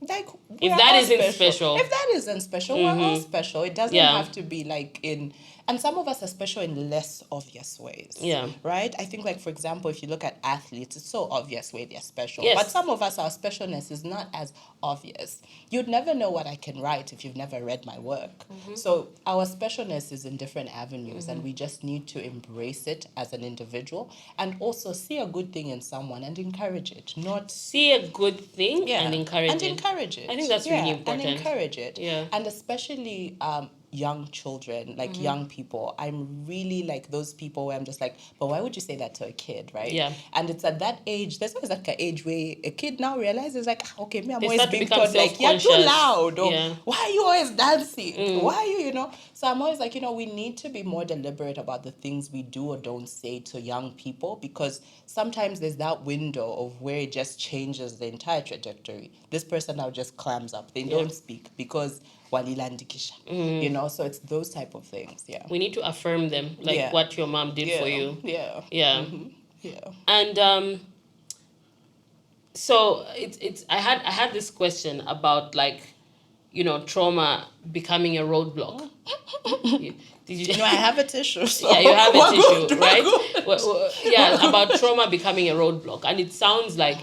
[SPEAKER 2] Like,
[SPEAKER 1] if that isn't special.
[SPEAKER 2] If that isn't special, we're all special. It doesn't have to be like in... And some of us are special in less obvious ways. Right? I think, like, for example, if you look at athletes, it's so obvious where they're special. But some of us, our specialness is not as obvious. You'd never know what I can write if you've never read my work. So our specialness is in different avenues, and we just need to embrace it as an individual, and also see a good thing in someone and encourage it. Not
[SPEAKER 1] see a good thing and encourage it.
[SPEAKER 2] And encourage it.
[SPEAKER 1] I think that's really important.
[SPEAKER 2] And encourage it. And especially... young children, like young people, I'm really like those people where I'm just like, but why would you say that to a kid, right?
[SPEAKER 1] Yeah.
[SPEAKER 2] And it's at that age, there's always like an age where a kid now realizes like, okay, me, I'm
[SPEAKER 1] They
[SPEAKER 2] always
[SPEAKER 1] start to
[SPEAKER 2] being
[SPEAKER 1] become
[SPEAKER 2] told like, you're too
[SPEAKER 1] self-conscious.
[SPEAKER 2] loud, or
[SPEAKER 1] Yeah.
[SPEAKER 2] why are you always dancing? Why are you, you know? So I'm always like, you know, we need to be more deliberate about the things we do or don't say to young people, because sometimes there's that window of where it just changes the entire trajectory. This person now just clams up. They don't speak because walilandikisha, you know? So it's those type of things, yeah.
[SPEAKER 1] We need to affirm them, like what your mom did for you.
[SPEAKER 2] Yeah.
[SPEAKER 1] Yeah.
[SPEAKER 2] Yeah.
[SPEAKER 1] And so it's I had this question about, like, you know, trauma becoming a roadblock. Did you?
[SPEAKER 2] No, I have a tissue. So
[SPEAKER 1] Yeah, you have a tissue,
[SPEAKER 2] good,
[SPEAKER 1] right? Yeah, about trauma becoming a roadblock, and it sounds like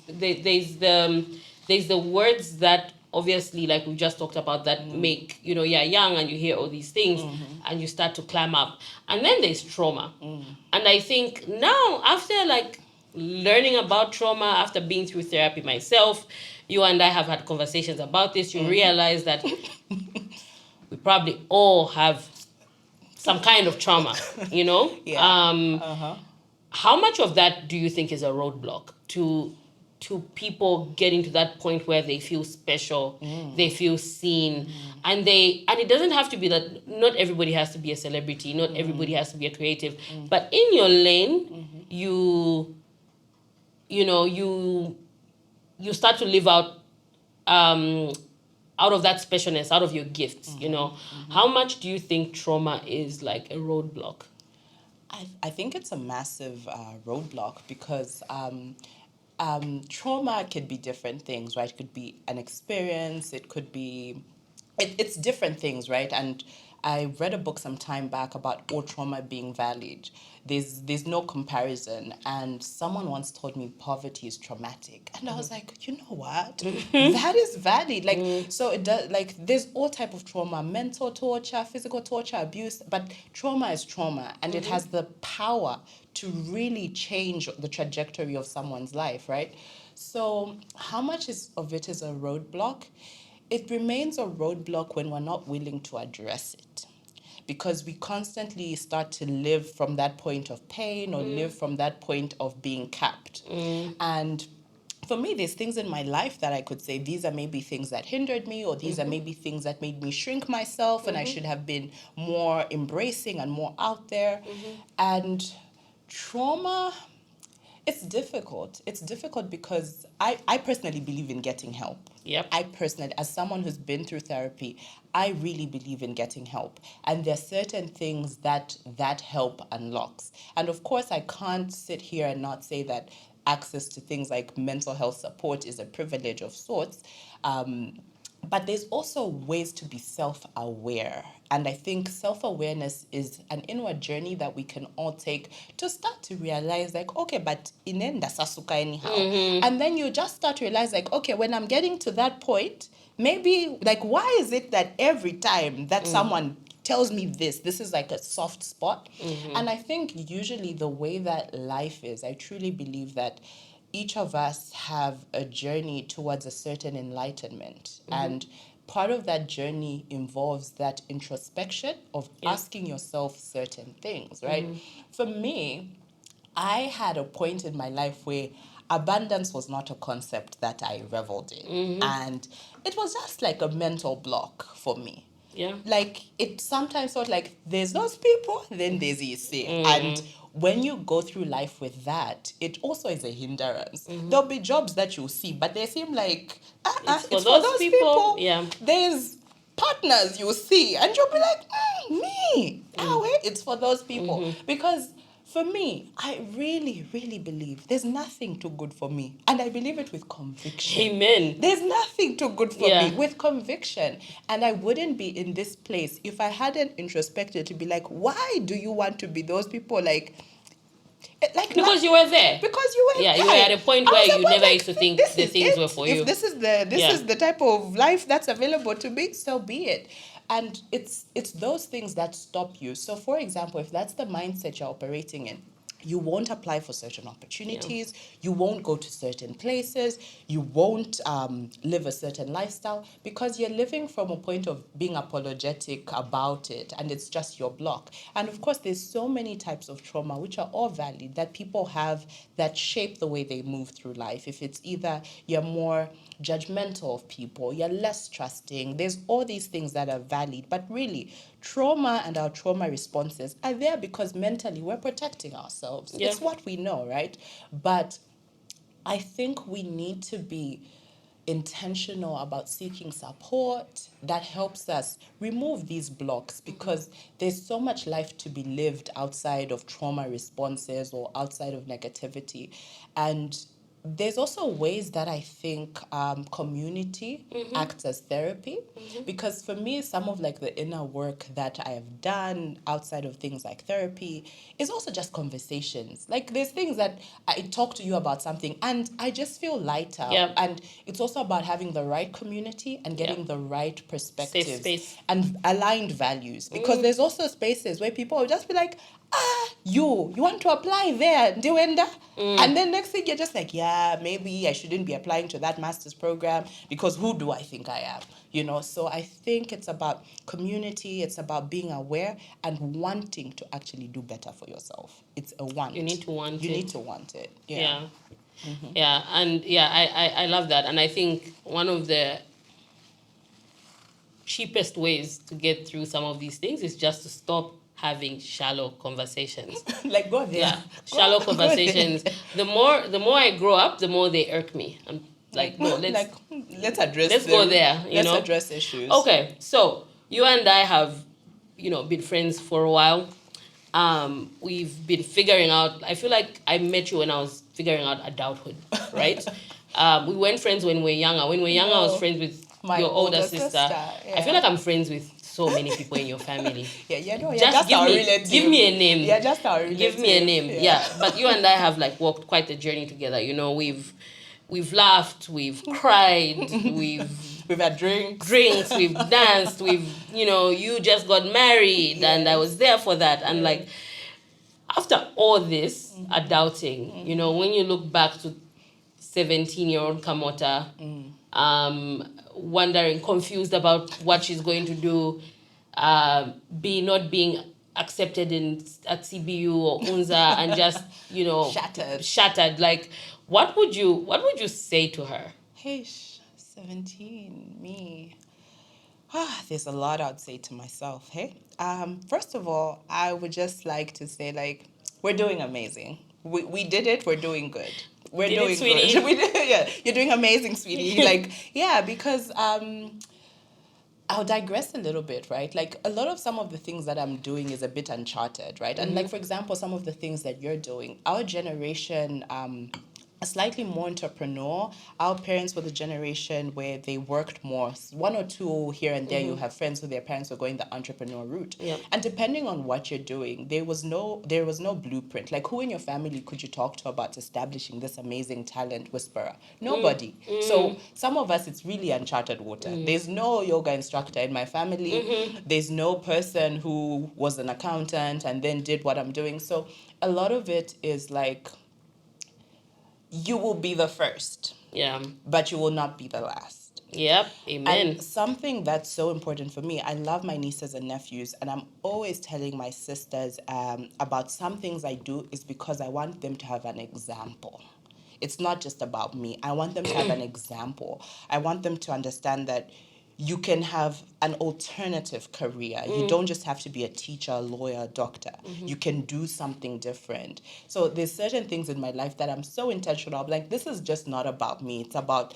[SPEAKER 1] there's the words that obviously, like we just talked about, that make, you know, you're young and you hear all these things and you start to climb up, and then there's trauma. And I think now, after like learning about trauma, after being through therapy myself, you and I have had conversations about this, you realize that we probably all have some kind of trauma, you know?
[SPEAKER 2] Yeah.
[SPEAKER 1] How much of that do you think is a roadblock to people getting to that point where they feel special, they feel seen, and it doesn't have to be that, not everybody has to be a celebrity, not everybody has to be a creative, but in your lane, you know, you start to live out of that specialness, out of your gifts, you know. How much do you think trauma is like a roadblock?
[SPEAKER 2] I think it's a massive roadblock, because trauma could be different things, right? It could be an experience, it could be, it's different things, right? And I read a book some time back about all trauma being valid. There's no comparison. And someone once told me poverty is traumatic. And I was like, you know what? That is valid. Like, so it does, like, there's all type of trauma, mental torture, physical torture, abuse, but trauma is trauma, and it has the power to really change the trajectory of someone's life, right? So how much of it is a roadblock? It remains a roadblock when we're not willing to address it, because we constantly start to live from that point of pain, or live from that point of being capped. And for me, there's things in my life that I could say, these are maybe things that hindered me, or these are maybe things that made me shrink myself, and I should have been more embracing and more out there. And trauma, it's difficult. It's difficult because I personally believe in getting help.
[SPEAKER 1] Yep.
[SPEAKER 2] I personally, as someone who's been through therapy, I really believe in getting help. And there are certain things that help unlocks. And of course, I can't sit here and not say that access to things like mental health support is a privilege of sorts. But there's also ways to be self-aware. And I think self-awareness is an inward journey that we can all take to start to realize, like, okay, but inenda sasuka anyhow. And then you just start to realize, like, okay, when I'm getting to that point, maybe, like, why is it that every time that someone tells me this is like a soft spot? And I think usually the way that life is, I truly believe that each of us have a journey towards a certain enlightenment. And part of that journey involves that introspection of asking yourself certain things, right? For me, I had a point in my life where abundance was not a concept that I reveled in. And it was just like a mental block for me.
[SPEAKER 1] Yeah.
[SPEAKER 2] Like, it sometimes felt like there's those people, then there's EC. And when you go through life with that, it also is a hindrance. There'll be jobs that you'll see, but they seem like, it's for those people.
[SPEAKER 1] Yeah.
[SPEAKER 2] There's partners you'll see, and you'll be like, me. It's for those people. Because for me, I really, really believe there's nothing too good for me. And I believe it with conviction.
[SPEAKER 1] Amen.
[SPEAKER 2] There's nothing too good for me with conviction. And I wouldn't be in this place if I hadn't introspected to be like, why do you want to be those people? Like
[SPEAKER 1] because you were there.
[SPEAKER 2] Because you were there.
[SPEAKER 1] You were at a point where you never used to think the things were for you.
[SPEAKER 2] If this is the type of life that's available to me, so be it. And it's those things that stop you. So, for example, if that's the mindset you're operating in, you won't apply for certain opportunities, you won't go to certain places, you won't live a certain lifestyle because you're living from a point of being apologetic about it and it's just your block. And of course, there's so many types of trauma which are all valid that people have that shape the way they move through life. If it's either you're more judgmental of people, you're less trusting, there's all these things that are valid, but really trauma and our trauma responses are there because mentally we're protecting ourselves.
[SPEAKER 1] Yeah.
[SPEAKER 2] It's what we know, right? But I think we need to be intentional about seeking support that helps us remove these blocks because there's so much life to be lived outside of trauma responses or outside of negativity. And there's also ways that I think community acts as therapy because for me, some of like the inner work that I have done outside of things like therapy is also just conversations. Like there's things that I talk to you about something and I just feel lighter.
[SPEAKER 1] Yeah.
[SPEAKER 2] And it's also about having the right community and getting
[SPEAKER 1] Yeah.
[SPEAKER 2] the right perspectives
[SPEAKER 1] space.
[SPEAKER 2] and aligned values because there's also spaces where people will just be like, you want to apply there, Ndiwenda? And then next thing you're just like, yeah, maybe I shouldn't be applying to that master's program because who do I think I am? You know, so I think it's about community, it's about being aware and wanting to actually do better for yourself. It's a want.
[SPEAKER 1] You need to want
[SPEAKER 2] You
[SPEAKER 1] it.
[SPEAKER 2] need to want it.
[SPEAKER 1] Yeah. Yeah, and yeah, I love that. And I think one of the cheapest ways to get through some of these things is just to stop having shallow conversations.
[SPEAKER 2] Like go there.
[SPEAKER 1] Yeah, shallow
[SPEAKER 2] Go
[SPEAKER 1] conversations.
[SPEAKER 2] there.
[SPEAKER 1] The more I grow up, the more they irk me. I'm like, no,
[SPEAKER 2] let's address
[SPEAKER 1] let's go there,
[SPEAKER 2] let's
[SPEAKER 1] know?
[SPEAKER 2] address issues.
[SPEAKER 1] Okay, so you and I have, been friends for a while. We've been figuring out, I feel like I met you when I was figuring out adulthood, right? We weren't friends when we were younger. When we were younger, I was friends with your older sister.
[SPEAKER 2] Yeah.
[SPEAKER 1] I feel like I'm friends with so many people in your family.
[SPEAKER 2] You're
[SPEAKER 1] Just
[SPEAKER 2] our relative.
[SPEAKER 1] give me a name.
[SPEAKER 2] Yeah, just our relative.
[SPEAKER 1] Give me a name. Yeah. But you and I have like walked quite a journey together. We've laughed, we've cried,
[SPEAKER 2] We've had drinks,
[SPEAKER 1] we've danced, you just got married and I was there for that. And like after all this adulting, when you look back to 17-year-old Kamota, wondering, confused about what she's going to do, not being accepted at CBU or UNZA and just, shattered. Like, what would you say to her?
[SPEAKER 2] Hey, 17, me. There's a lot I'd say to myself, hey? First of all, I would just like to say, like, we're doing amazing. We did it, we're doing good. We're
[SPEAKER 1] Did
[SPEAKER 2] doing
[SPEAKER 1] it, sweetie?
[SPEAKER 2] good. Yeah, you're doing amazing, sweetie. Because I'll digress a little bit, right? Like a lot of some of the things that I'm doing is a bit uncharted, right? And like, for example, some of the things that you're doing, our generation, are slightly more entrepreneur. Our parents were the generation where they worked more. One or two here and there, you have friends who their parents were going the entrepreneur route.
[SPEAKER 1] Yep.
[SPEAKER 2] And depending on what you're doing, there was no blueprint. Like who in your family could you talk to about establishing this amazing talent whisperer? Nobody. So some of us, it's really uncharted water. There's no yoga instructor in my family. There's no person who was an accountant and then did what I'm doing. So a lot of it is like, you will be the first.
[SPEAKER 1] Yeah.
[SPEAKER 2] But you will not be the last.
[SPEAKER 1] Yep. Amen.
[SPEAKER 2] And something that's so important for me, I love my nieces and nephews, and I'm always telling my sisters about some things I do is because I want them to have an example. It's not just about me. I want them to have an example. I want them to understand that you can have an alternative career. You don't just have to be a teacher, lawyer, doctor. You can do something different. So there's certain things in my life that I'm so intentional. I'm like, this is just not about me. It's about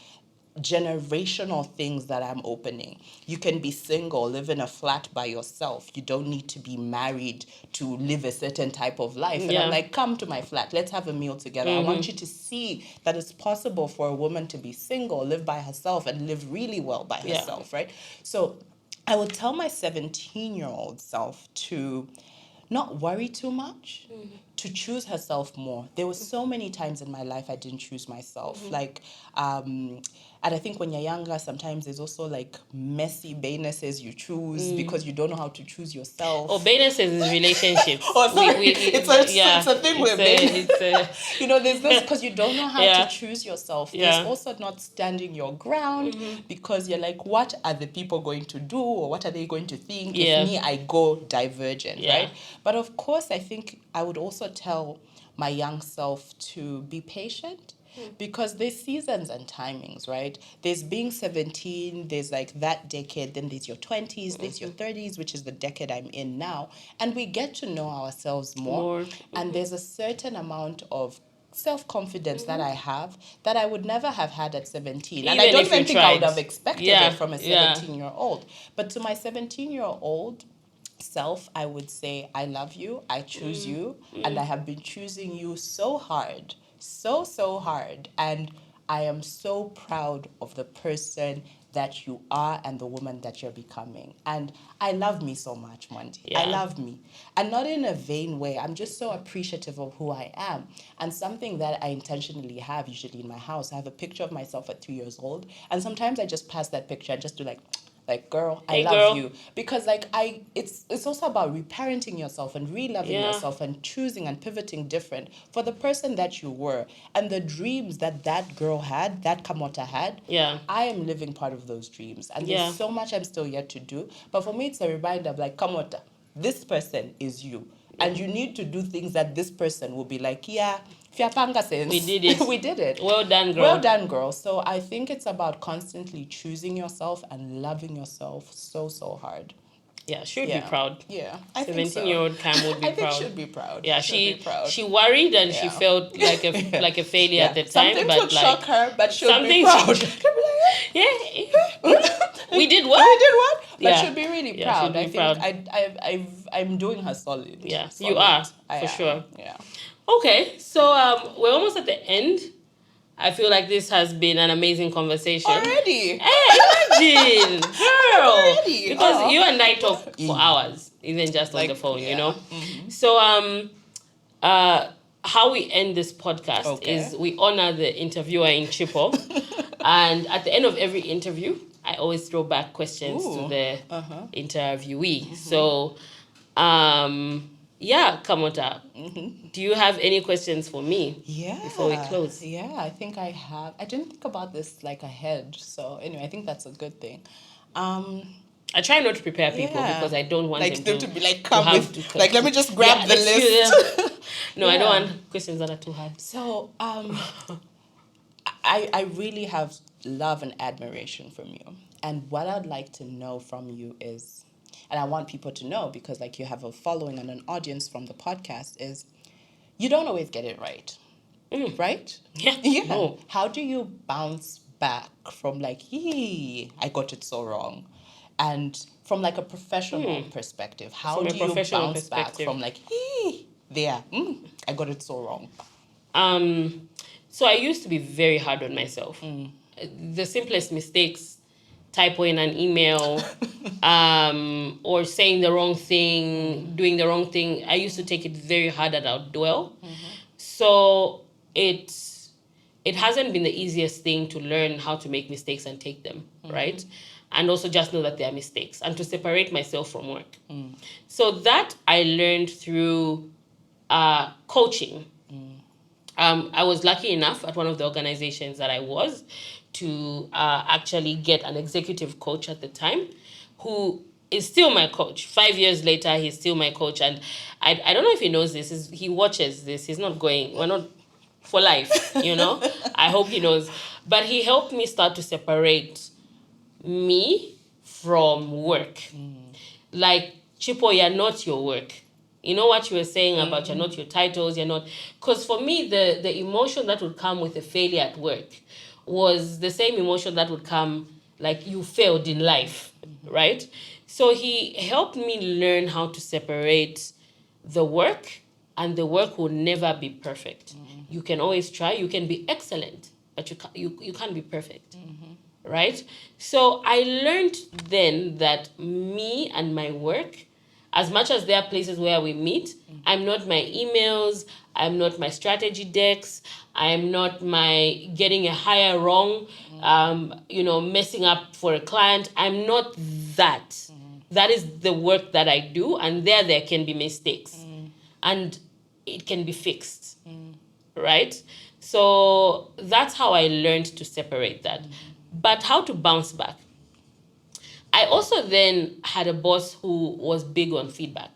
[SPEAKER 2] generational things that I'm opening. You can be single, live in a flat by yourself. You don't need to be married to live a certain type of life. And I'm like, come to my flat, let's have a meal together. I want you to see that it's possible for a woman to be single, live by herself, and live really well by herself, right? So I would tell my 17-year-old self to not worry too much, to choose herself more. There were so many times in my life I didn't choose myself. Like, and I think when you're younger, sometimes there's also like messy banenesses you choose because you don't know how to choose yourself.
[SPEAKER 1] Or banenesses is relationships.
[SPEAKER 2] Oh, sorry. It's a thing with
[SPEAKER 1] it's
[SPEAKER 2] you know, there's this because you don't know how to choose yourself.
[SPEAKER 1] Yeah.
[SPEAKER 2] There's also not standing your ground because you're like, what are the people going to do, or what are they going to think if me I go divergent, right? But of course, I think I would also tell my young self to be patient. Because there's seasons and timings, right? There's being 17, there's like that decade, then there's your 20s, there's your 30s, which is the decade I'm in now. And we get to know ourselves more. And there's a certain amount of self-confidence that I have that I would never have had at 17. And I don't even think I would have expected it from a 17-year-old. But to my 17-year-old self, I would say, I love you, I choose you, and I have been choosing you so hard, so hard. And I am so proud of the person that you are and the woman that you're becoming. And I love me so much, Monty. I love me. And not in a vain way. I'm just so appreciative of who I am. And something that I intentionally have usually in my house, I have a picture of myself at 3 years old. And sometimes I just pass that picture and just do like, girl, I love you. Because it's also about reparenting yourself and re-loving yourself and choosing and pivoting different for the person that you were. And the dreams that girl had, that Kamota had, I am living part of those dreams. And there's so much I'm still yet to do. But for me, it's a reminder of like, Kamota, this person is you. And you need to do things that this person will be like, yeah, Fiapanga sense.
[SPEAKER 1] We did it.
[SPEAKER 2] We did it.
[SPEAKER 1] Well done, girl.
[SPEAKER 2] Well done, girl. So I think it's about constantly choosing yourself and loving yourself so hard.
[SPEAKER 1] Yeah, she would be proud.
[SPEAKER 2] Yeah, I think so.
[SPEAKER 1] 17-year-old Cam would be
[SPEAKER 2] I think
[SPEAKER 1] proud.
[SPEAKER 2] should be proud.
[SPEAKER 1] Yeah,
[SPEAKER 2] she
[SPEAKER 1] worried and she felt like a failure at the time.
[SPEAKER 2] Something
[SPEAKER 1] but
[SPEAKER 2] would shock her, but she'll be proud.
[SPEAKER 1] We did what?
[SPEAKER 2] We did what? But she'll be really proud.
[SPEAKER 1] She'll be proud.
[SPEAKER 2] I'm doing her solid.
[SPEAKER 1] Yeah,
[SPEAKER 2] solid.
[SPEAKER 1] you are, for sure. Yeah. Okay, so we're almost at the end. I feel like this has been an amazing conversation.
[SPEAKER 2] Already?
[SPEAKER 1] Hey, imagine! Girl!
[SPEAKER 2] Already?
[SPEAKER 1] Because you and I talk for hours, even just on the phone, you know? So, how we end this podcast is we honor the interviewer in Chipo. And at the end of every interview, I always throw back questions to the interviewee. So, Kamota, do you have any questions for me before we close?
[SPEAKER 2] Yeah, I think I have. I didn't think about this like ahead. So anyway, I think that's a good thing.
[SPEAKER 1] I try not to prepare people because I don't want them to
[SPEAKER 2] be like, come with, like, let me just grab the list.
[SPEAKER 1] No, I don't want questions that are too hard.
[SPEAKER 2] So I really have love and admiration from you. And what I'd like to know from you is, and I want people to know because like you have a following and an audience from the podcast, is you don't always get it right. Right?
[SPEAKER 1] Yeah. No.
[SPEAKER 2] How do you bounce back from like, I got it so wrong? And from like a professional perspective, how do you bounce back from like, I got it so wrong?
[SPEAKER 1] So I used to be very hard on myself. The simplest mistakes, typoing an email, or saying the wrong thing, doing the wrong thing, I used to take it very hard and I'll dwell. So it hasn't been the easiest thing to learn how to make mistakes and take them, right? And also just know that they are mistakes and to separate myself from work. So that I learned through coaching. I was lucky enough at one of the organizations that I was to actually get an executive coach at the time who is still my coach. 5 years later, he's still my coach. And I don't know if he knows this. He watches this. He's not going, we're not for life, you know? I hope he knows. But he helped me start to separate me from work. Like, Chipo, you're not your work. You know what you were saying about you're not your titles, you're not... Because for me, the emotion that would come with a failure at work was the same emotion that would come like you failed in life, right? So he helped me learn how to separate the work, and the work will never be perfect. You can always try, you can be excellent, but you can't be perfect, right? So I learned then that me and my work As much as there are places where we meet, I'm not my emails, I'm not my strategy decks, I'm not my getting a hire wrong, messing up for a client. I'm not that. That is the work that I do, and there can be mistakes. And it can be fixed, right? So that's how I learned to separate that. But how to bounce back? I also then had a boss who was big on feedback.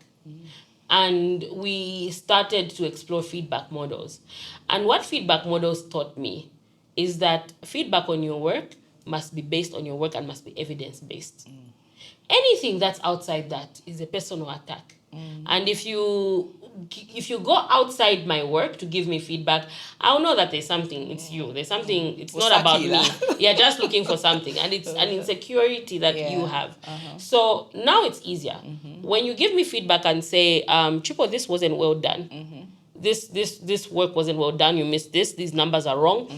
[SPEAKER 1] And we started to explore feedback models. And what feedback models taught me is that feedback on your work must be based on your work and must be evidence-based. Anything that's outside that is a personal attack. And if you go outside my work to give me feedback, I'll know that there's something. It's you. There's something. It's not about me. You're just looking for something, and it's an insecurity that you have. So now it's easier. When you give me feedback and say, Chipo, this wasn't well done. This work wasn't well done. You missed this. These numbers are wrong.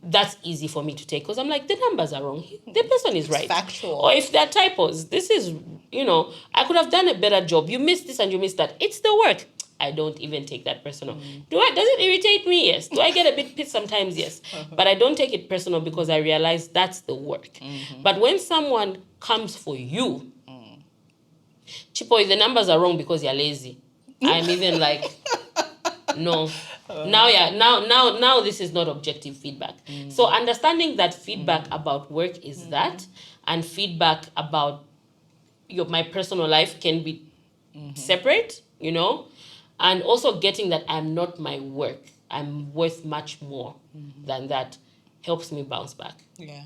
[SPEAKER 1] That's easy for me to take because I'm like, the numbers are wrong. The person is right.
[SPEAKER 2] Factual.
[SPEAKER 1] Or if they're typos, this is, I could have done a better job. You missed this and you missed that. It's the work. I don't even take that personal. Does it irritate me? Yes. Do I get a bit pissed sometimes? Yes. But I don't take it personal because I realize that's the work. But when someone comes for you, Chipo, if the numbers are wrong because you're lazy, I'm even like, no. Now this is not objective feedback. So understanding that feedback about work is that, and feedback about my personal life can be separate, and also getting that I'm not my work. I'm worth much more than that helps me bounce back. Yeah.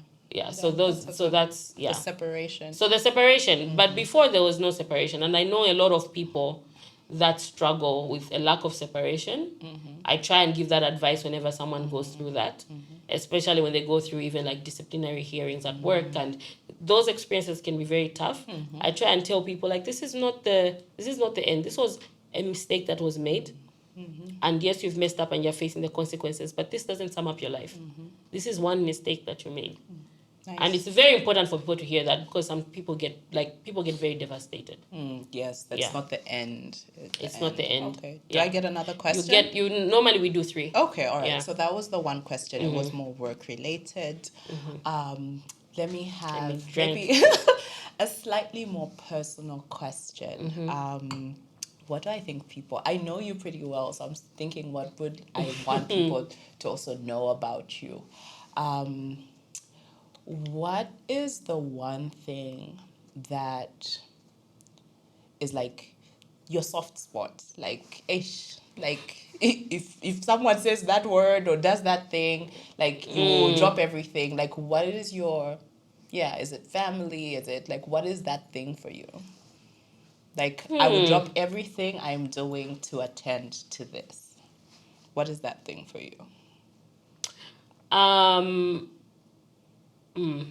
[SPEAKER 1] So that's
[SPEAKER 2] the separation.
[SPEAKER 1] So the separation, but before there was no separation, and I know a lot of people that struggle with a lack of separation. I try and give that advice whenever someone goes through that, especially when they go through even like disciplinary hearings at work, and those experiences can be very tough. I try and tell people like this is not the end. This was a mistake that was made. And yes, you've messed up and you're facing the consequences, but this doesn't sum up your life. This is one mistake that you made. Nice. And it's very important for people to hear that because some people get very devastated.
[SPEAKER 2] Yes, that's not the end.
[SPEAKER 1] It's not the end.
[SPEAKER 2] Okay. Do I get another question?
[SPEAKER 1] Normally we do 3.
[SPEAKER 2] Okay, all right. Yeah. So that was the one question. It was more work related. Let me have maybe a slightly more personal question. What do I think I know you pretty well, so I'm thinking what would I want people to also know about you? What is the one thing that is like your soft spot? Like if someone says that word or does that thing, like you drop everything. Like what is your, is it family? Is it like, what is that thing for you? Like I would drop everything I'm doing to attend to this. What is that thing for you?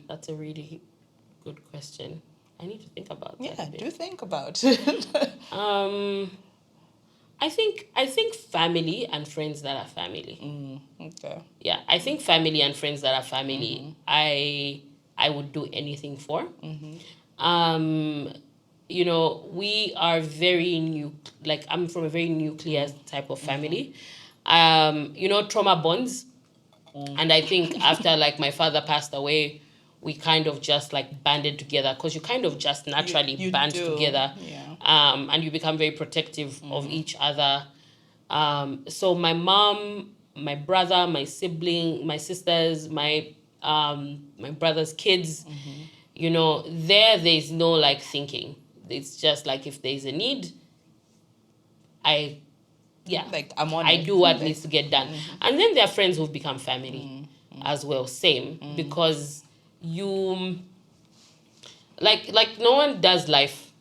[SPEAKER 1] That's a really good question. I need to think about that.
[SPEAKER 2] Yeah, do think about it.
[SPEAKER 1] I think family and friends that are family.
[SPEAKER 2] Okay.
[SPEAKER 1] Yeah, I think family and friends that are family. I would do anything for. We are very I'm from a very nuclear type of family. Trauma bonds. And I think after my father passed away, we kind of just banded together because you kind of just naturally
[SPEAKER 2] you
[SPEAKER 1] band
[SPEAKER 2] do.
[SPEAKER 1] together.
[SPEAKER 2] Yeah.
[SPEAKER 1] And you become very protective of each other. So my mom, my brother, my sibling, my sisters, my brother's kids, there's no thinking. It's just if there's a need, I do what needs to get done. And then there are friends who've become family as well. Same. Because you no one does life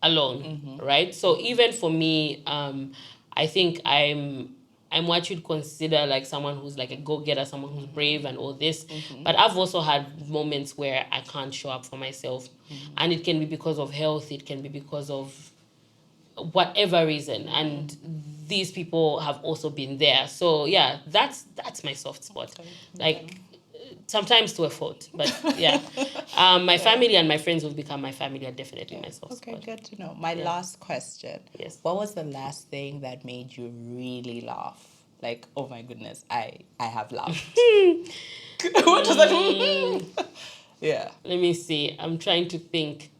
[SPEAKER 1] alone, right? So even for me, I think I'm what you'd consider someone who's a go-getter, someone who's brave and all this. But I've also had moments where I can't show up for myself. And it can be because of health, it can be because of whatever reason. And these people have also been there. So yeah, that's my soft spot. sometimes to a fault, but yeah. My family and my friends will become my family, and definitely my source.
[SPEAKER 2] Okay,
[SPEAKER 1] But
[SPEAKER 2] good to know. My last question.
[SPEAKER 1] Yes.
[SPEAKER 2] What was the last thing that made you really laugh? Like, oh my goodness, I have laughed. What does that mean? Yeah.
[SPEAKER 1] Let me see. I'm trying to think.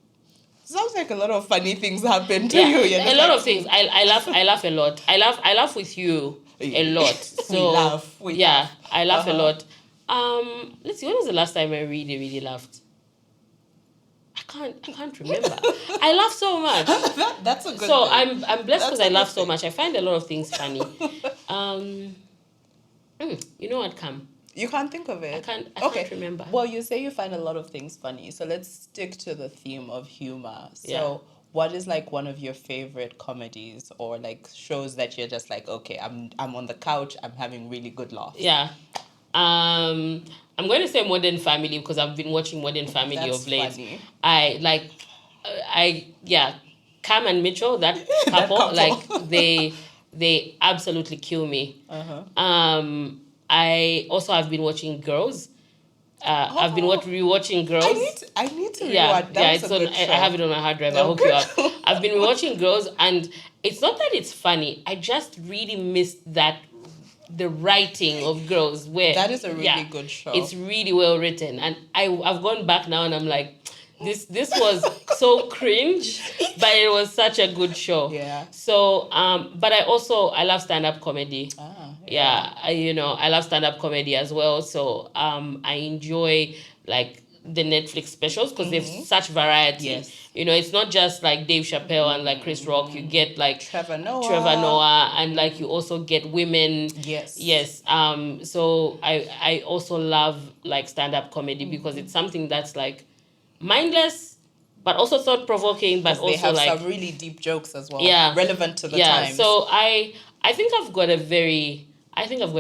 [SPEAKER 2] Sounds like a lot of funny things happen to
[SPEAKER 1] Yeah,
[SPEAKER 2] you. You're
[SPEAKER 1] a
[SPEAKER 2] just
[SPEAKER 1] lot
[SPEAKER 2] like,
[SPEAKER 1] of things. I laugh a lot. I laugh with you a lot. So
[SPEAKER 2] We
[SPEAKER 1] yeah,
[SPEAKER 2] laugh.
[SPEAKER 1] I laugh a
[SPEAKER 2] Uh-huh.
[SPEAKER 1] lot. Let's see. When was the last time I really, really laughed? I can't remember. I laugh so much.
[SPEAKER 2] That's a good
[SPEAKER 1] So
[SPEAKER 2] thing.
[SPEAKER 1] I'm blessed
[SPEAKER 2] That's
[SPEAKER 1] because
[SPEAKER 2] a
[SPEAKER 1] I
[SPEAKER 2] good
[SPEAKER 1] laugh so
[SPEAKER 2] thing.
[SPEAKER 1] much. I find a lot of things funny. You know what, Cam?
[SPEAKER 2] You can't think of it.
[SPEAKER 1] I can't remember.
[SPEAKER 2] Well, you say you find a lot of things funny, so let's stick to the theme of humor. So,
[SPEAKER 1] Yeah.
[SPEAKER 2] what is like one of your favorite comedies or like shows that you're just like, okay, I'm on the couch, I'm having really good laughs.
[SPEAKER 1] Yeah. I'm going to say Modern Family because I've been watching Modern Family
[SPEAKER 2] That's
[SPEAKER 1] of late.
[SPEAKER 2] funny.
[SPEAKER 1] Yeah, Cam and Mitchell, that couple,
[SPEAKER 2] couple.
[SPEAKER 1] like they absolutely kill me.
[SPEAKER 2] Uh-huh.
[SPEAKER 1] I also have been watching Girls. I've been rewatching Girls.
[SPEAKER 2] I need to
[SPEAKER 1] Yeah,
[SPEAKER 2] rewatch. That was
[SPEAKER 1] it's
[SPEAKER 2] a
[SPEAKER 1] on.
[SPEAKER 2] good show.
[SPEAKER 1] I have it on my hard drive. I hook you up. I've been rewatching Girls, and it's not that it's funny. I just really missed the writing of Girls. Where
[SPEAKER 2] That is a really good show.
[SPEAKER 1] It's really well written, and I've gone back now, and I'm like, this was so cringe, but it was such a good show.
[SPEAKER 2] Yeah.
[SPEAKER 1] So but I love stand-up comedy.
[SPEAKER 2] Yeah.
[SPEAKER 1] I love stand-up comedy as well. So I enjoy like the Netflix specials because they've such variety.
[SPEAKER 2] Yes.
[SPEAKER 1] It's not just like Dave Chappelle and like Chris Rock. You get like
[SPEAKER 2] Trevor Noah,
[SPEAKER 1] and like you also get women. Yes. So I also love like stand-up comedy because it's something that's like mindless, but also thought-provoking, but also
[SPEAKER 2] they have
[SPEAKER 1] like
[SPEAKER 2] some really deep jokes as well.
[SPEAKER 1] Yeah.
[SPEAKER 2] Relevant to the
[SPEAKER 1] yeah.
[SPEAKER 2] times.
[SPEAKER 1] So I think I've got a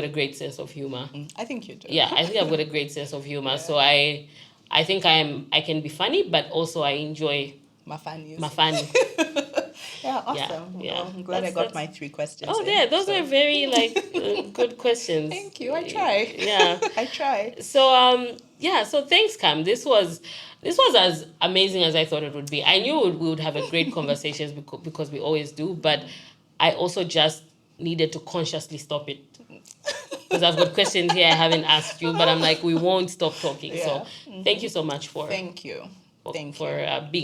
[SPEAKER 1] great sense of humor.
[SPEAKER 2] I think you do.
[SPEAKER 1] Yeah, I think I've got a great sense of humor. So I think I can be funny, but also I enjoy
[SPEAKER 2] my funny. Yeah, awesome.
[SPEAKER 1] Yeah.
[SPEAKER 2] Well, I'm glad I got my 3 questions.
[SPEAKER 1] Oh, yeah, those are very good questions.
[SPEAKER 2] Thank you. I try.
[SPEAKER 1] Yeah,
[SPEAKER 2] I try.
[SPEAKER 1] So so thanks, Cam. This was as amazing as I thought it would be. I knew we would have a great conversations because we always do, but I also just needed to consciously stop it. Because I've got questions here I haven't asked you, but I'm like, we won't stop talking.
[SPEAKER 2] Yeah.
[SPEAKER 1] So thank you so much for being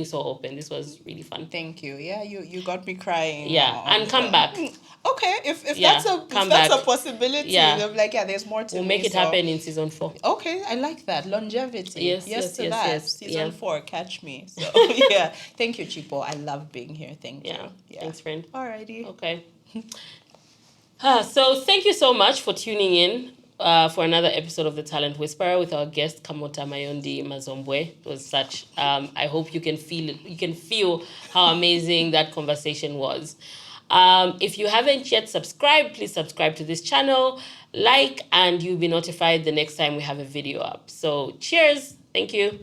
[SPEAKER 1] so open. This was really fun.
[SPEAKER 2] Thank you. Yeah, you got me crying.
[SPEAKER 1] Yeah, and come back.
[SPEAKER 2] Okay, if that's a possibility,
[SPEAKER 1] yeah.
[SPEAKER 2] I'm like, there's more to
[SPEAKER 1] We'll make it happen in season 4.
[SPEAKER 2] Okay, I like that. Longevity. Yes, Season 4, catch me. So yeah. Thank you, Chipo. I love being here. Thank you. Yeah.
[SPEAKER 1] Thanks, friend.
[SPEAKER 2] Alrighty.
[SPEAKER 1] Okay. So thank you so much for tuning in for another episode of The Talent Whisperer with our guest Kamota Mayondi Mazombwe. It was such. I hope you can feel how amazing that conversation was. If you haven't yet subscribed, please subscribe to this channel, and you'll be notified the next time we have a video up. So cheers. Thank you.